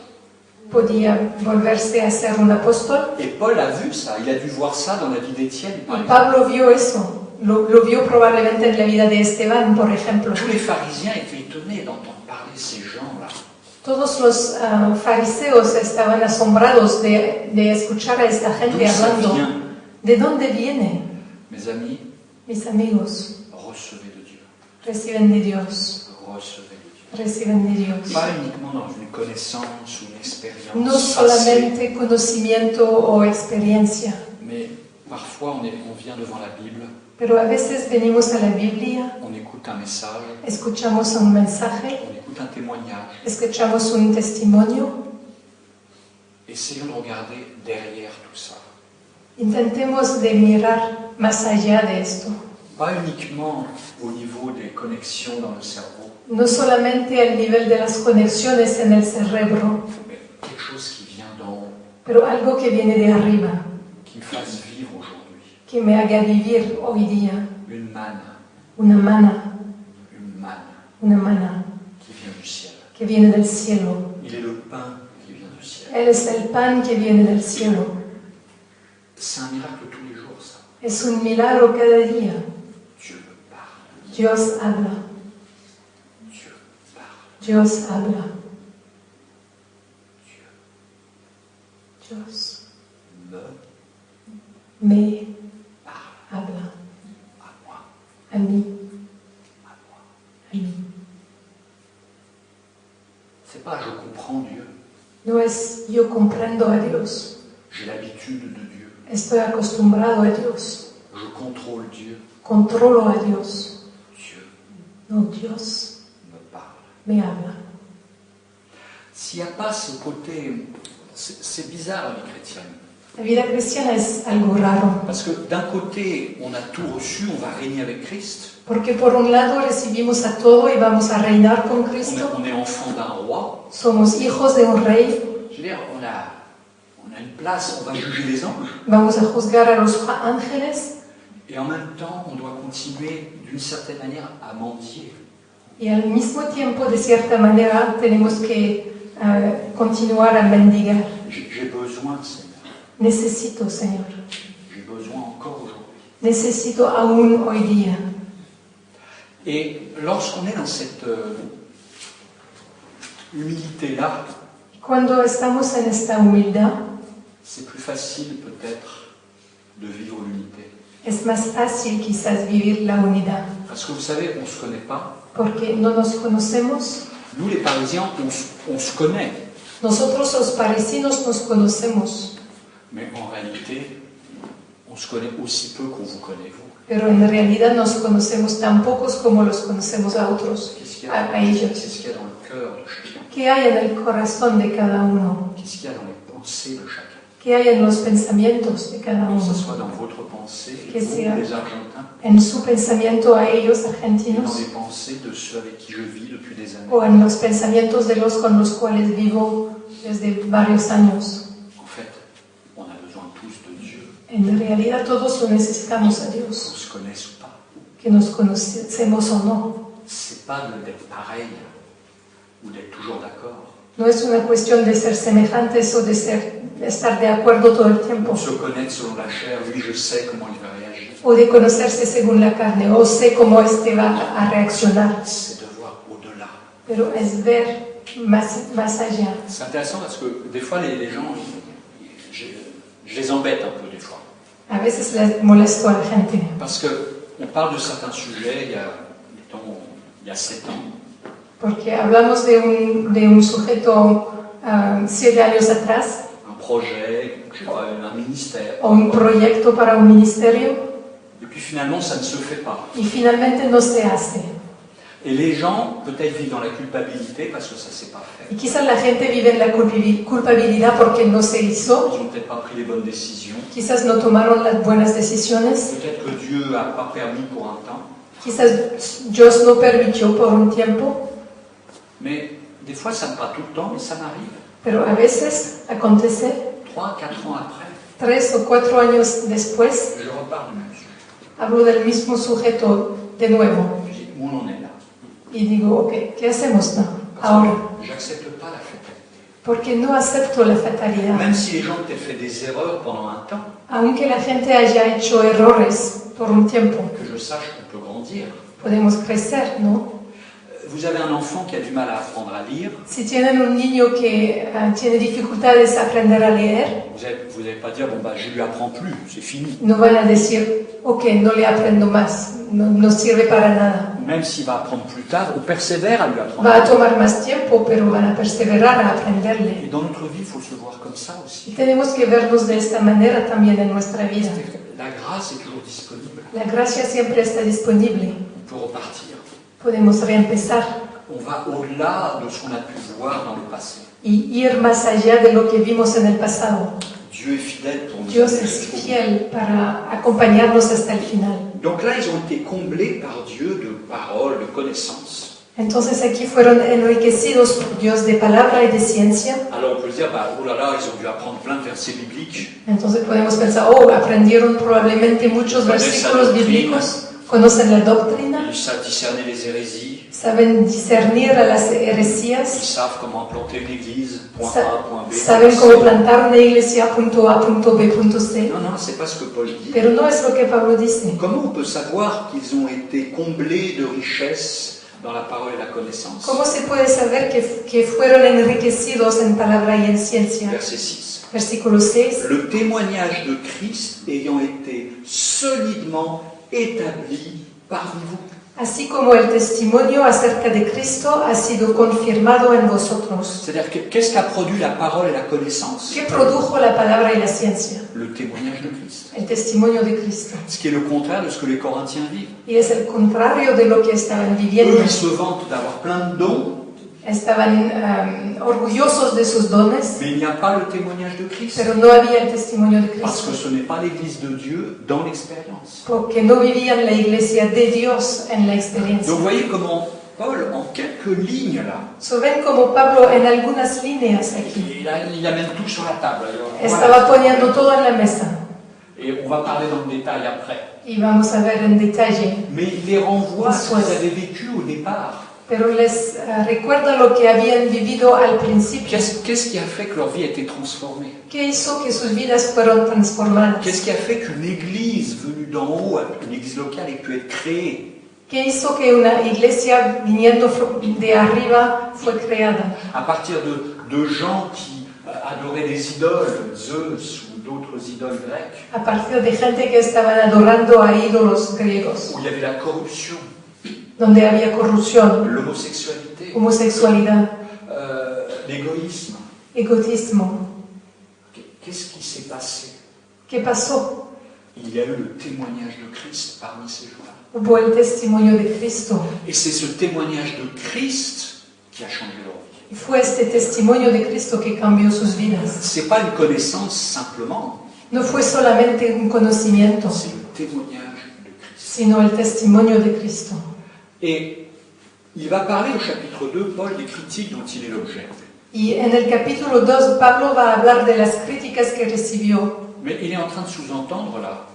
podía volverse a ser un apóstol. et Paul a vu ça, il a dû voir ça dans la vie d'Étienne, par Y exemple. Pablo vio eso, lo vio probablemente en la vida de Esteban, por ejemplo. Tous les pharisiens étaient étonnés d'entendre parler ces gens-là. Todos los fariseos estaban asombrados de escuchar a esta gente D'où ça hablando. vient? ¿De dónde viene? Mes amis, Mis amigos, recevez de Dieu. reciben de Dios, Recevez de Dieu. reciben de Dios. Pas uniquement dans une connaissance ou une expérience No passée, solamente conocimiento o experiencia, mais parfois on vient devant la Bible, pero a veces venimos a la Biblia, on écoute un message, escuchamos un mensaje, on écoute un témoignage. escuchamos un testimonio. Essayons de regarder derrière tout ça. Intentemos de mirar más allá de esto. Pas uniquement au niveau des connexions dans le cerveau, No solamente al nivel de las conexiones en el cerebro, mais quelque chose qui vient d'en haut, pero algo que viene de arriba, qui me fasse vivre aujourd'hui. que me haga vivir hoy día. Une manne Una mana qui vient du ciel. que viene del cielo. Il est le pain qui vient du ciel. Él es el pan que viene del cielo. C'est un miracle tous les jours, ça. Es un milagro cada día. Dieu me parle. Dios habla, Dieu parle. Dios habla, Dieu Dios me me parle. habla À moi. a mí, À moi. a mí. C'est pas je comprends Dieu. No es yo comprendo a Dios, J'ai l'habitude de Dieu. estoy acostumbrado a Dios, Je contrôle Dieu. controlo a Dios. Dieu No, Dios me parle. me habla. S'il n'y a pas ce côté... C'est bizarre la vie chrétienne. La vida cristiana es algo raro, Parce que d'un côté, on a tout reçu, on va régner avec Christ. porque por un lado recibimos a todo y vamos a reinar con On est, Cristo. on est enfant d'un roi. Somos hijos de un rey, Je veux dire, on a une place, on va juger les anges. vamos a juzgar a los ángeles Et en même temps, on doit continuer d'une certaine manière à mendier. y al mismo tiempo, de cierta manera, tenemos que continuar a mendigar. J'ai besoin, Seigneur. Necesito, Señor. J'ai besoin encore aujourd'hui. Necesito aún hoy día. Et lorsqu'on est dans cette humilité-là, Cuando estamos en esta humildad, c'est plus facile peut-être de vivre l'unité. es más fácil quizás vivir la unidad. Parce que vous savez, on ne se connaît pas. Porque no nos conocemos. Nous, les Parisiens, on se connaît. Nosotros los parisinos nos conocemos. Mais en réalité, on se connaît aussi peu qu'on vous connaît, vous. Pero en realidad nos conocemos tan pocos como los conocemos a otros, Qu'est-ce qu'il y a ellos. Qu'est-ce qu'il y a dans le cœur de chacun? ¿Qué hay en el corazón de cada uno? Qu'est-ce qu'il y a dans les pensées de chacun? ¿Qué hay en los pensamientos de cada Que ce uno? soit dans votre pensée, Que vous, sea les Argentins, En su pensamiento a ellos et dans argentinos les pensées de ceux avec qui je vis depuis des années. o en los pensamientos de los con los cuales vivo desde varios años. En fait, on a besoin tous de Dieu, En realidad todos lo necesitamos a qu'on Dios, se connaisse ou pas. que nos conocemos o no. C'est pas d'être pareil ou d'être toujours d'accord. No es una cuestión de ser semejantes o de estar de acuerdo todo el tiempo, On se connaître selon la chair, lui je sais comment il va réagir. o de conocerse según la carne, o sé cómo éste va a reaccionar, C'est de voir au-delà. pero es ver más allá. C'est intéressant parce que des fois les gens, je les embête un peu des fois. A veces les molesto a la gente, Parce qu'on parle de certains sujets mettons, il y a 7 ans. porque hablamos de un sujeto 7 años atrás, Un projet, je sais pas, un ministère. o un proyecto para un ministerio, Et puis finalement, ça ne se fait pas. y finalmente no se hace. Et les gens, peut-être, vivent dans la culpabilité parce que ça ne s'est pas fait. Y quizás la gente vive en la culpabilidad porque no se hizo, Ils n'ont peut-être pas pris les bonnes décisions. quizás no tomaron las buenas decisiones, Peut-être que Dieu n'a pas permis pour un temps. quizás Dios no permitió por un tiempo, Mais des fois, ça ne pas tout le temps, mais ça m'arrive. pero a veces acontece 3, 4 ans après, 3 o 4 años después, je repars du même sujet. hablo del mismo sujeto de nuevo Je dis, où on en est là? y digo, ok, ¿qué hacemos Parce ahora? que j'accepte pas la fatalité. Porque no acepto la fatalidad. Même si les gens ont peut-être fait des erreurs pendant un temps, Aunque la gente haya hecho errores por un tiempo, que je sache qu'on peut grandir. podemos crecer, ¿no? Vous avez un enfant qui a du mal à apprendre à lire, Si tienen un niño que tiene dificultades a aprender a leer, vous n'allez pas dire, bon bah je lui apprends plus, c'est fini. no van a decir, ok, no le aprendo más, no sirve para nada. Même s'il va apprendre plus tard, on persévère à lui apprendre. Va a tomar más tiempo, pero van a perseverar a Et aprenderle. dans notre vie, il faut se voir comme ça aussi. Y tenemos que vernos de esta manera también en nuestra vida. La grâce est toujours disponible. La gracia siempre está disponible. On peut repartir. Podemos reempezar On va au-delà de ce qu'on a pu voir dans le passé. y ir más allá de lo que vimos en el pasado. Dieu est fidèle pour nous. Dios es fiel para acompañarnos hasta el final. Donc là, ils ont été comblés par Dieu de paroles, de connaissances. Entonces aquí fueron enriquecidos por Dios de palabra y de ciencia. Alors on peut se dire, bah, oh là là, ils ont dû apprendre plein de versets bibliques. Entonces podemos pensar, oh, aprendieron probablemente muchos versículos bíblicos, conocen la doctrina, Ils savent discerner les hérésies. saben discernir a las Ils heresías, savent comment planter une église, point A, point B. saben point C. cómo plantar una iglesia punto A, punto B, punto C. Non, non, c'est pas ce que Paul dit. Pero no es lo que Pablo dice. Comment on peut savoir qu'ils ont été comblés de richesses dans la parole et la connaissance? ¿Cómo se puede saber que fueron enriquecidos en palabra y en ciencia? Verset 6. Versículo 6. Le témoignage de Christ ayant été solidement établi parmi vous. Así como el testimonio acerca de Cristo ha sido confirmado en vosotros. C'est-à-dire, qu'est-ce qu'a produit la parole et la connaissance? ¿Qué produjo la palabra y la ciencia? Le témoignage de Christ. El testimonio de Cristo. Ce qui est le contraire de ce que les Corinthiens vivent. Y es el contrario de lo que estaban Eux, viviendo. ils se vantent d'avoir plein de dons, Estaban orgullosos de sus dones, mais il n'y a pas le témoignage de Christ. pero no había el testimonio de Parce que Cristo. ce n'est pas l'Église de Dieu dans l'expérience. Porque no vivían la iglesia de Dios en la experiencia. Donc vous voyez comment Paul, en quelques lignes là, So, ven como Pablo en algunas líneas aquí il amène tout sur la table. Alors, estaba poniendo todo en la mesa. Et on va parler dans le détail après. Y vamos a ver en detalle. Mais il les renvoie à ce Después. qu'ils avaient vécu au départ. Pero les recuerda lo que habían vivido al principio. Qu'est-ce qui a fait que leur vie a été transformée? ¿Qué hizo que sus vidas fueron transformadas? Qu'est-ce qui a fait qu'une église venue d'en haut, une église locale, ait pu être créée? ¿Qué hizo que una iglesia viniendo de arriba fue creada? À partir de de gens qui adoraient des idoles, Zeus ou d'autres idoles grecques, a partir de gente que estaban adorando a ídolos griegos, où il y avait la corruption, donde había corrupción, l'homosexualité, homosexualidad, l'égoïsme. egotismo. Qu'est-ce qui s'est passé? ¿Qué pasó? Il y a eu le témoignage de Christ parmi ces gens-là. Hubo el testimonio de Cristo. Et c'est ce témoignage de Christ qui a changé leur vie. Y fue este testimonio de Cristo que cambió sus vidas. Ce n'est pas une connaissance simplement, No fue solamente un conocimiento, c'est le témoignage de Christ. sino el testimonio de Cristo. Et il va parler au chapitre 2, Paul, des critiques dont il est l'objet. Y en el capítulo 2, Pablo va a hablar de las críticas que recibió. Mais il est en train de sous-entendre là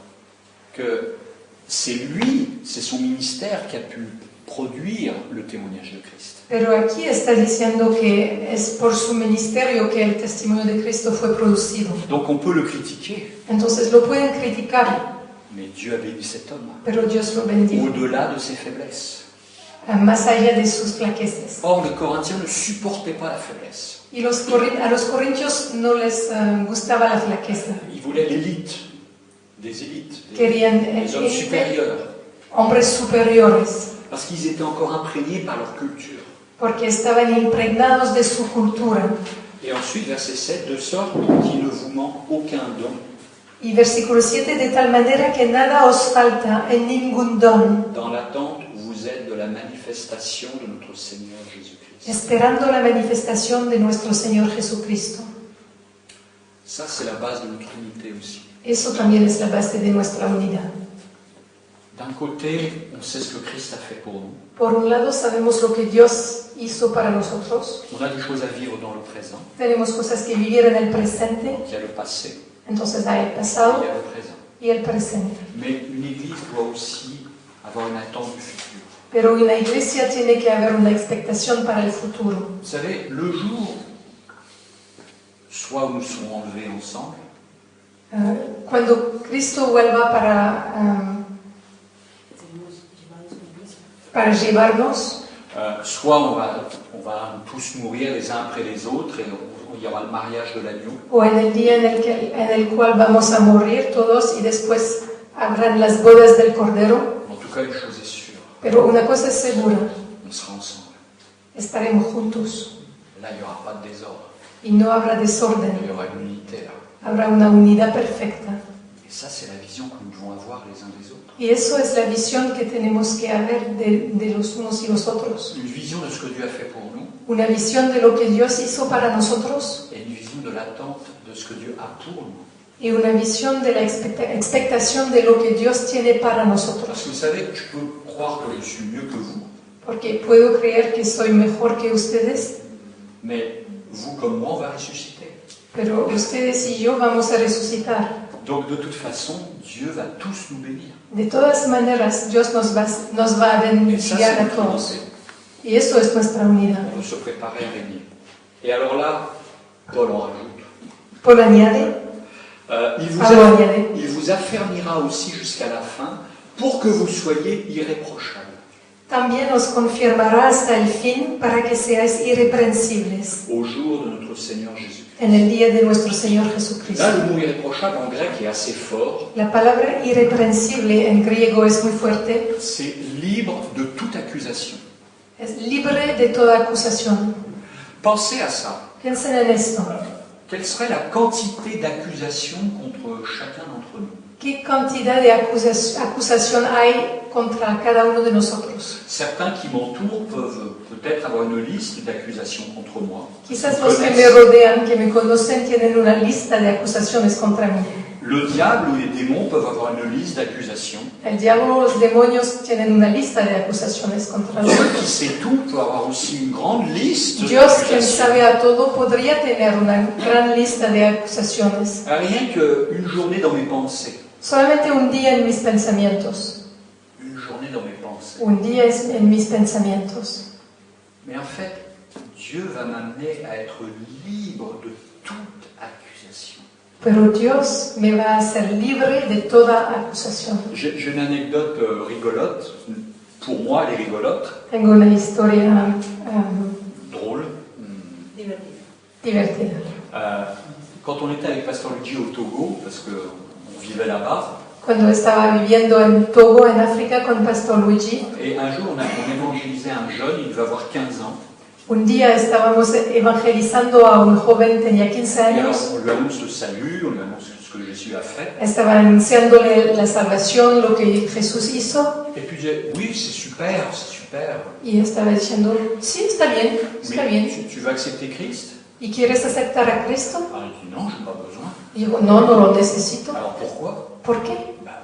que c'est lui, c'est son ministère qui a pu produire le témoignage de Christ. Pero aquí está diciendo que es por su ministerio que el testimonio de Cristo fue producido. Donc on peut le critiquer, Entonces lo pueden criticar, mais Dieu a béni cet homme, pero Dios lo bendijo, au-delà de ses faiblesses. más allá de sus flaquezas. Or, les Corinthiens ne supportaient pas la faiblesse. Y a los corintios no les gustaba la flaqueza. Ils voulaient l'élite, des élites, Querían des hommes supérieurs, hombres superiores, parce qu'ils étaient encore imprégnés par leur culture. porque estaban impregnados de su cultura. Et ensuite, verset 7, de sorte qu'il ne vous manque aucun don, Y versículo 7, de tal manera que nada os falta en ningún don, dans l'attente où vous êtes de la manifestation de notre Seigneur Jésus-Christ. esperando la manifestación de nuestro Señor Jesucristo. Ça, c'est la base de notre unité aussi. Eso también es la base de nuestra unidad. D'un côté, on sait ce que Christ a fait pour nous. Por un lado, sabemos lo que Dios hizo para nosotros. On a des choses à vivre dans le présent. Tenemos cosas que vivir en el presente, Donc, il y a le passé, entonces hay el il pasado y a le présent. y el presente. Mais une église doit aussi avoir une attente du futur. Pero una iglesia tiene que haber una expectación para el futuro. Vous savez, le jour, soit où nous serons enlevés ensemble, Cuando Cristo vuelva para llevarnos, soit on va tous mourir les uns après les autres et il y aura le mariage de l'agneau. o en el día en el cual vamos a morir todos y después habrán las bodas del Cordero. En tout cas, une chose est sûre, Pero una cosa es segura, on sera ensemble. estaremos juntos Là, il n'y aura pas de désordre, y no habrá desorden, il y aura une unité là. habrá una unidad perfecta. Et ça, c'est la vision que nous devons avoir les uns des autres. Y eso es la visión que tenemos que haber de los unos y los otros. Une vision de ce que Dieu a fait pour nous Una visión de lo que Dios hizo para nosotros et une vision de l'attente de ce que Dieu a pour nous. y una visión de la expectación de lo que Dios tiene para Parce nosotros. que vous savez, je peux croire que je suis mieux que vous, Porque puedo creer que soy mejor que ustedes, mais vous comme moi, on va ressusciter. pero ustedes y yo vamos a resucitar. Donc de toute façon, Dieu va tous nous bénir. De todas maneras, Dios nos va a Et ça, bendecir c'est a notre todos. unité. Y eso es nuestra unidad. On peut se préparer à régner. Et alors là, Paul en rajoute. Paul añade, Il vous affermira aussi jusqu'à la fin pour que vous soyez irréprochables. también os confirmará hasta el fin para que seáis irreprensibles Au jour de notre Seigneur Jésus-Christ. en el día de nuestro Señor Jesucristo. Là, le mot irréprochable en grec est assez fort. La palabra irreprensible en griego es muy fuerte, C'est libre de toute accusation. es libre de toda acusación. Pensez à ça. Piensen en esto. Quelle serait la quantité d'accusations contre chacun d'entre nous? ¿Qué cantidad de acusación hay contra cada uno de nosotros? Certains qui m'entourent peuvent peut-être avoir une liste d'accusations contre moi. Quizás Ils los que connaissent. me rodean, que me conocen, tienen una lista de acusaciones contra mí. Le diable ou les démons peuvent avoir une liste d'accusations. El diablo o los demonios tienen una lista de acusaciones contra Dieu nosotros. qui sait tout peut avoir aussi une grande liste Dios, quien d'accusations. sabe a todo, podría tener una gran lista de acusaciones. Rien qu'une journée dans mes pensées. Solamente un día en mis pensamientos. Une journée dans mes pensées. Un día en mis pensamientos. Mais en fait, Dieu va m'amener à être libre de toute accusation. Pero Dios me va a hacer libre de toda acusación. J'ai une anecdote rigolote. Pour moi, elle est rigolote. Tengo una historia Drôle. divertida. Quand on était avec Pasteur Luigi au Togo, parce qu'on vivait là-bas, Cuando estaba viviendo en Togo, en África, con Pastor Luigi, et un jour on évangélisait un jeune, il devait avoir 15 ans, un día estábamos evangelizando a un joven, tenía 15 et alors años, on lui annonce le salut, on lui annonce ce que Jésus a fait, estaba anunciándole la salvación, lo que Jesús hizo, et puis il disait, oui c'est super, y estaba diciendo, sí, está bien, mais tu veux accepter Christ? ¿Y quieres aceptar a Cristo? Alors il dit non, je n'ai pas besoin. Y digo, no, no lo necesito. Alors pourquoi? ¿Por qué?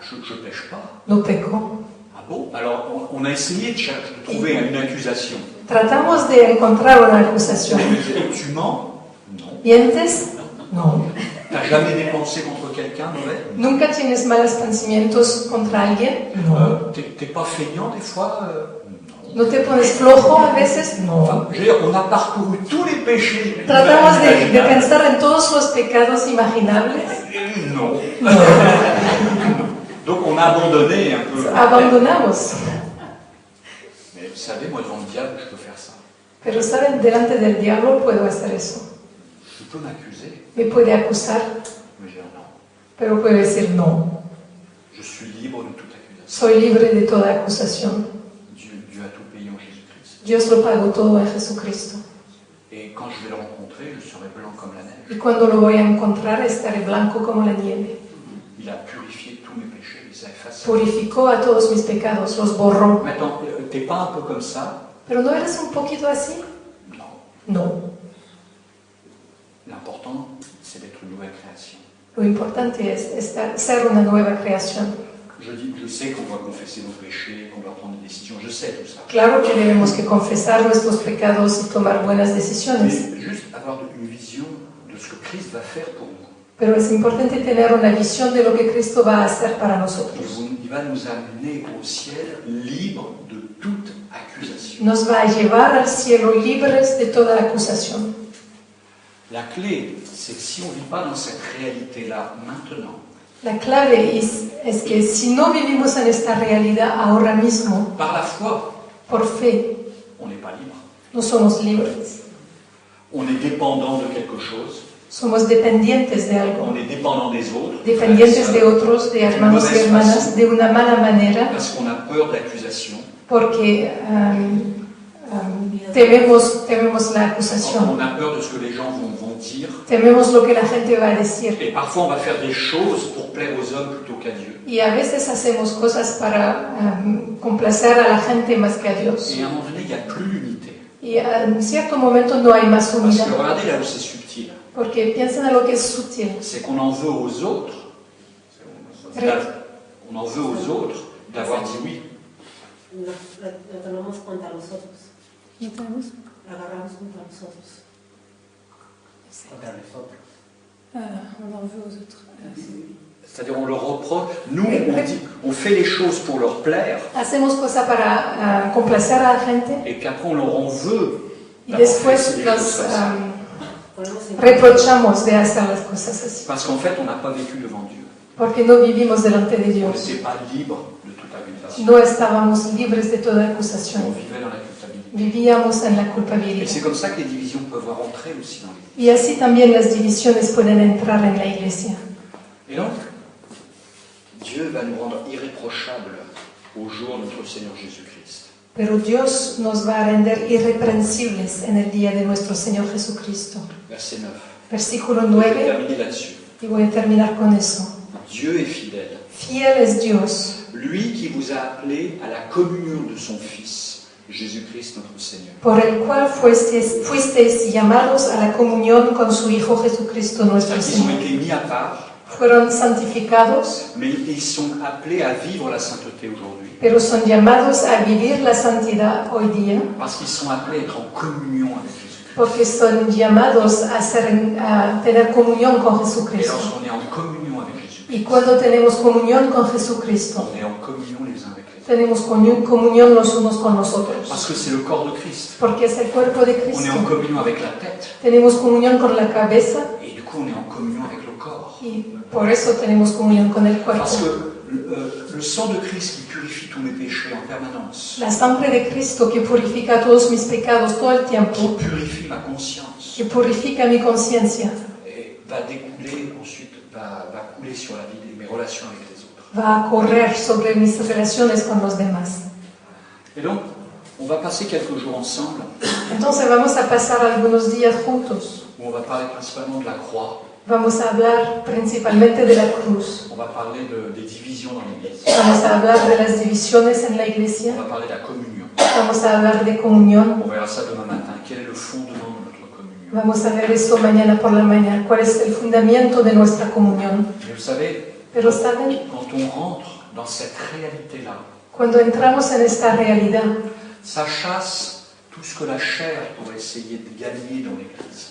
Je ne pêche pas. No peco. Ah bon? Alors on a essayé de trouver une accusation. Tratamos de encontrar una acusación. Tu mens? Non. ¿Mientes? No. T'as jamais dépensé contre quelqu'un mauvais? ¿Nunca tienes malos pensamientos contra alguien? No. T'es pas feignant des fois? ¿No te pones flojo a veces? No. Enfin, je veux dire, on a parcouru tous les péchés. Tratamos de pensar en todos los pecados imaginables. Non. Donc on a abandonné un peu. Abandonamos. Mais vous savez, moi devant le diable, je peux faire ça. Pero saben, delante del diablo puedo hacer eso. Je peux m'accuser, Me puede acusar, mais dire non. pero puedo decir no. Je suis libre de toute accusation. Soy libre de toda acusación. Dieu a tout payé en Jésus-Christ. Dios lo pagó todo en Jesucristo. Et quand je vais le rencontrer, je serai blanc comme la neige. Y cuando lo voy a encontrar, estaré blanco como la nieve. Il a purifié tous mes péchés, il les a effacés. Purificó a todos mis pecados, los borró. Maintenant, t'es pas un peu comme ça? ¿Pero no eres un poquito así? Non. No. L'important, c'est d'être une nouvelle création. Lo importante es ser una nueva creación. Je sais qu'on doit confesser nos péchés, qu'on doit prendre des décisions, je sais tout ça. Claro que debemos que confesar nuestros pecados y tomar buenas Mais decisiones. juste avoir une vision de ce que Christ va faire pour nous. Pero es importante tener una visión de lo que Cristo va a hacer para nosotros. Il va nous amener au ciel libre de toute accusation. Nos va a llevar al cielo libres de toda acusación. La clé, c'est que si on ne vit pas dans cette réalité-là maintenant, La clave es que si no vivimos en esta realidad ahora mismo, par la foi, por fe, on n'est pas libre. no somos libres. On est dépendant de quelque chose, Somos dependientes de algo. on est dépendant des autres, Dependientes de otros, de hermanos y hermanas, de una mala manera, parce qu'on a peur d'accusation. porque tememos la acusación. On a peur de ce que les gens vont dire. Tememos lo que la gente va a decir. Et parfois, on va faire des choses pour plaire aux hommes plutôt qu'à Dieu. Y a veces hacemos cosas para complacer a la gente más que a Dios. Et à un moment donné, il n'y a plus l'unité. Y en cierto momento no hay más Parce unidad. que regardez là où c'est subtil. Porque piensan en lo que es sutil. C'est qu'on en veut aux autres. On en veut aux autres d'avoir dit oui. Lo tomamos contra nosotros. Agarramos contra nosotros. Contra les autres. On en veut aux autres. C'est-à-dire on leur reproche. Nous, on fait les choses pour leur plaire. Hacemos cosas para complacer a la gente. Et puis après, on leur en veut. Y después los reprochamos de hacer las cosas así. Parce qu'en fait, on n'a pas vécu devant Dieu. Porque no vivimos delante de On Dios. n'était pas libre de toute accusation. No estábamos libres de toda On acusación. vivait dans la culpabilité. Vivíamos en la Et culpabilidad. c'est comme ça que les divisions peuvent rentrer aussi dans l'Église. Y así también las divisiones pueden entrar en la iglesia. Et donc, Dieu va nous rendre irréprochables au jour de notre Seigneur Jésus-Christ. Pero Dios nos va a render irreprensibles en el día de nuestro Señor Jesucristo. Verset 9. Versículo Je vais 9, terminer là-dessus. y voy a terminar con eso. Dieu est fidèle. Fiel es Dios, Lui qui vous a appelé à la communion de son Fils, Jésus-Christ notre Seigneur. por el cual fuisteis llamados a la comunión con su Hijo Jesucristo nuestro C'est-à-dire qu'ils ont Señor. été mis à part, Fueron santificados, mais ils sont appelés à vivre la sainteté aujourd'hui. pero son llamados a vivir la santidad hoy día, Parce qu'ils sont appelés à être en communion avec Jésus-Christ. porque son llamados a tener comunión con Et Jesucristo. lorsqu'on est en communion avec Jésus-Christ, Y cuando tenemos comunión con Jesucristo, on est en communion les uns avec les autres. tenemos comunión los unos con los otros, Parce que c'est le corps de Christ. porque es el cuerpo de On est en Cristo. communion avec la tête. Tenemos comunión con la cabeza Et du coup, on est en communion avec le corps. y por eso tenemos comunión con el cuerpo. Parce que le sang de Christ qui purifie tous mes péchés en permanence, La sangre de Cristo que purifica todos mis pecados todo el qui tiempo, purifie ma conscience, que y purifica mi conciencia. Et va découler ensuite, va couler sur la vie de mes relations avec les autres. Va a correr sobre mis relaciones con los demás. Et donc, on va passer quelques jours ensemble Entonces vamos a pasar algunos días juntos. où on va parler principalement de la croix, Vamos a hablar principalmente de la cruz. on va parler des divisions dans l'Église, Vamos a hablar de las divisiones en la on iglesia. va parler de la communion. Vamos a hablar de comunión. On verra ça demain matin. Quel est le fondement de notre communion? Vamos a ver eso mañana por la mañana. ¿Cuál es el fundamento de nuestra comunión? Mais vous savez, Pero saben, quand on rentre dans cette réalité-là, cuando entramos en esta realidad, ça chasse tout ce que la chair pourrait essayer de gagner dans l'Église.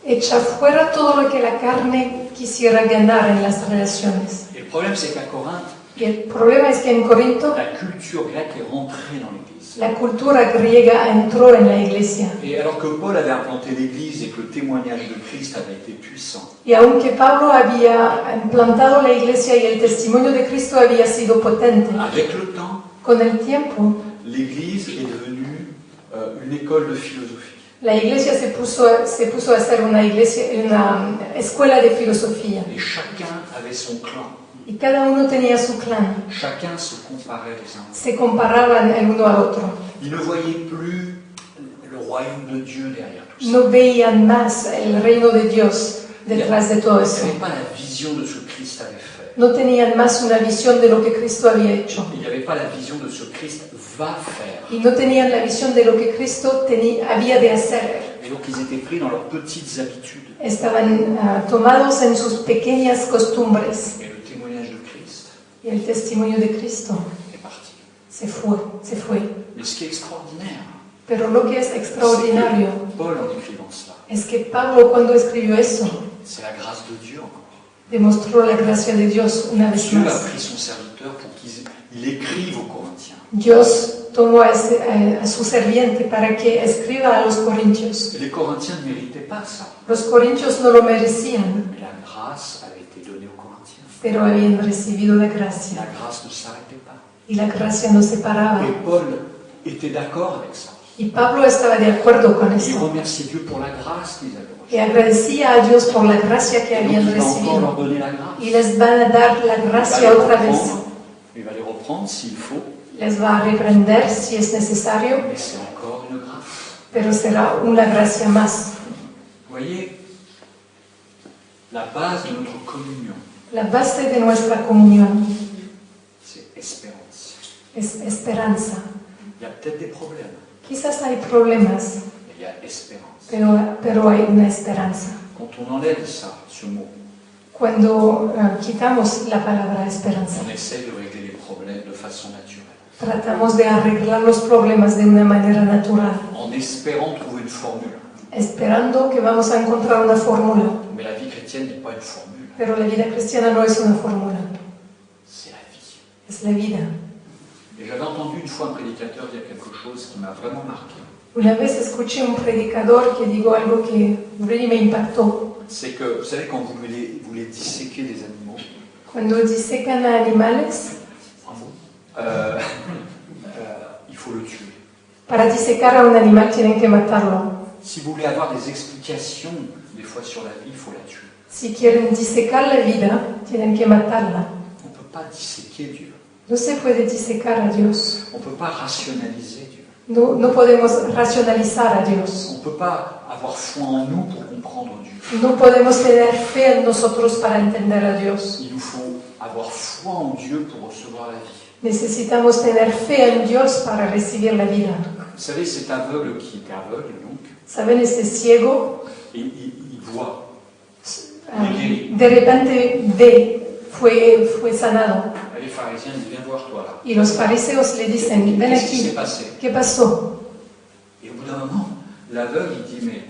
echa fuera todo lo que la carne quisiera ganar en las relaciones. Et le problème, c'est qu'à Corinthe, Y el problema es que en Corinto la culture grecque est rentrée dans l'Église. la cultura griega entró en la iglesia. Et alors que Paul avait implanté l'Église et que le témoignage de Christ avait été puissant, Y aunque Pablo había implantado la iglesia y el testimonio de Cristo había sido potente, avec le temps, con el tiempo l'Église est devenue une école de philosophie. la iglesia se puso a ser una escuela de filosofía. Et chacun avait son clan. Y cada uno tenía su clan. Chacun se comparait les uns. Se comparaban el uno al otro. Ils ne voyaient plus le royaume de Dieu derrière tout ça. No veían más el reino de Dios detrás de todo Ils eso. n'avaient pas la vision de ce que Christ avait fait. No tenían más una visión de lo que Cristo había hecho. Il n'y avait pas la vision de ce que Christ va faire. Y no tenían la visión de lo que Cristo había de hacer. Et donc ils étaient pris dans leurs petites habitudes. Estaban tomados en sus pequeñas costumbres. Et le témoignage de Christ Y el testimonio de Cristo est parti. se fue. Mais ce qui est extraordinaire, Pero lo que es extraordinario c'est que Paul, en écrivant cela, es que Pablo, cuando escribió eso, c'est la grâce de Dieu encore. demostró la gracia de Dios una vez Dieu a más. pris son serviteur pour qu'il écrive aux Corinthiens. Dios tomó a su serviente para que escriba a los corintios. Et les Corinthiens ne méritaient pas ça. Los corintios no lo merecían, Mais la grâce avait été donnée aux Corinthiens. pero habían recibido la gracia. La grâce ne s'arrêtait pas. Y la gracia no se paraba. Et Paul était d'accord avec ça. Y Pablo estaba de acuerdo con Il eso. remerciait Dieu pour la grâce qu'ils avaient reçue. Y agradecía a Dios por la gracia que Et donc habían il va encore recibido. leur donner la grâce. Y les van a dar la gracia otra vez. Il va les reprendre s'il faut, Les va a reprender si es necesario, mais c'est encore une grâce. pero será una gracia más. Vous voyez, la base de notre communion, La base de nuestra comunión c'est espérance. es esperanza. Il y a peut-être des problèmes, Quizás hay problemas, mais il y a espérance. pero hay una esperanza. Quand on enlève ça, ce mot, Cuando quitamos la palabra esperanza, on essaie de régler les problèmes de façon naturelle, tratamos de arreglar los problemas de una manera natural, en espérant trouver une formule. esperando que vamos a encontrar una fórmula. Mais la vie chrétienne n'est pas une formule, Pero la vida cristiana no es una fórmula, c'est la vie. es la vida. Et j'avais entendu une fois un prédicateur dire quelque chose qui m'a vraiment marqué. Una vez escuché un predicador que dijo algo que really me impactó. C'est que, vous savez, quand vous voulez disséquer des animaux, Cuando disecan a animales, il faut le tuer. para disecar a un animal tienen que matarlo. Si vous voulez avoir des explications, des fois sur la vie, il faut la tuer. Si quieren disecar la vida, tienen que matarla. On ne peut pas disséquer Dieu. No se puede disecar a Dios. On ne peut pas rationaliser Dieu. No podemos racionalizar a Dios. On ne peut pas avoir foi en nous pour comprendre Dieu. No podemos tener fe en nosotros para entender a Dios. Il nous faut avoir foi en Dieu pour recevoir la vie. Necesitamos tener fe en Dios para recibir la vida. Vous savez, cet aveugle qui était aveugle, donc, ¿Saben? Este ciego, et il voit. de repente ve, fue sanado. Et les pharisiens disent, viens voir toi là. Y los fariseos le dicen, ven Qu'est-ce qui s'est aquí, passé? ¿qué pasó? Et au bout d'un moment, l'aveugle, il dit, mais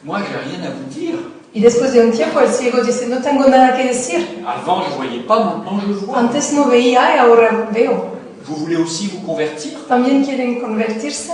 moi, j'ai rien à vous dire. Y después de un tiempo el ciego dice, no tengo nada que decir. Avant, je ne voyais pas, maintenant, je vois. Antes no veía y ahora veo. Vous voulez aussi vous convertir? También quieren convertirse.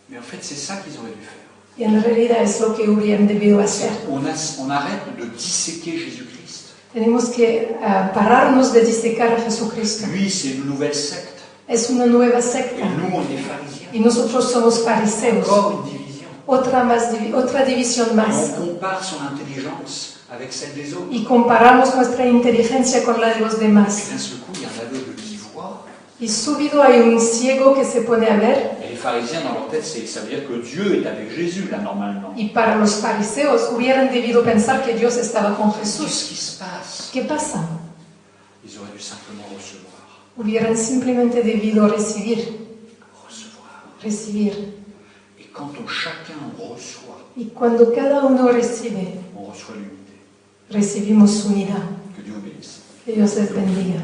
Mais en fait, c'est ça qu'ils auraient dû faire. Y en realidad es lo que hubieran debido hacer. On arrête de disséquer Jésus-Christ. Tenemos que pararnos de disecar a Jesucristo. Lui, c'est une nouvelle secte. Es una nueva Et secta. nous, on est pharisiens. Y nosotros somos fariseos. Encore une division. otra división Et más. on compare son intelligence avec celle des autres. Y comparamos nuestra inteligencia con la de los Et demás. d'un seul coup, il y a un aveugle qui voit. Y subido hay un ciego que se pone a ver. Et les pharisiens, dans leur tête, ça veut dire que Dieu est avec Jésus, là, normalement. Y para los fariseos hubieran debido pensar que Dios estaba con Qu'est-ce Jesús. qui se passe? ¿Qué pasa? Ils auraient dû simplement recevoir. Hubieran simplemente debido recibir. Et quand chacun reçoit, Y cuando cada uno recibe, on reçoit l'unité. recibimos unidad. Que Dieu bénisse. Que Dios les bendiga.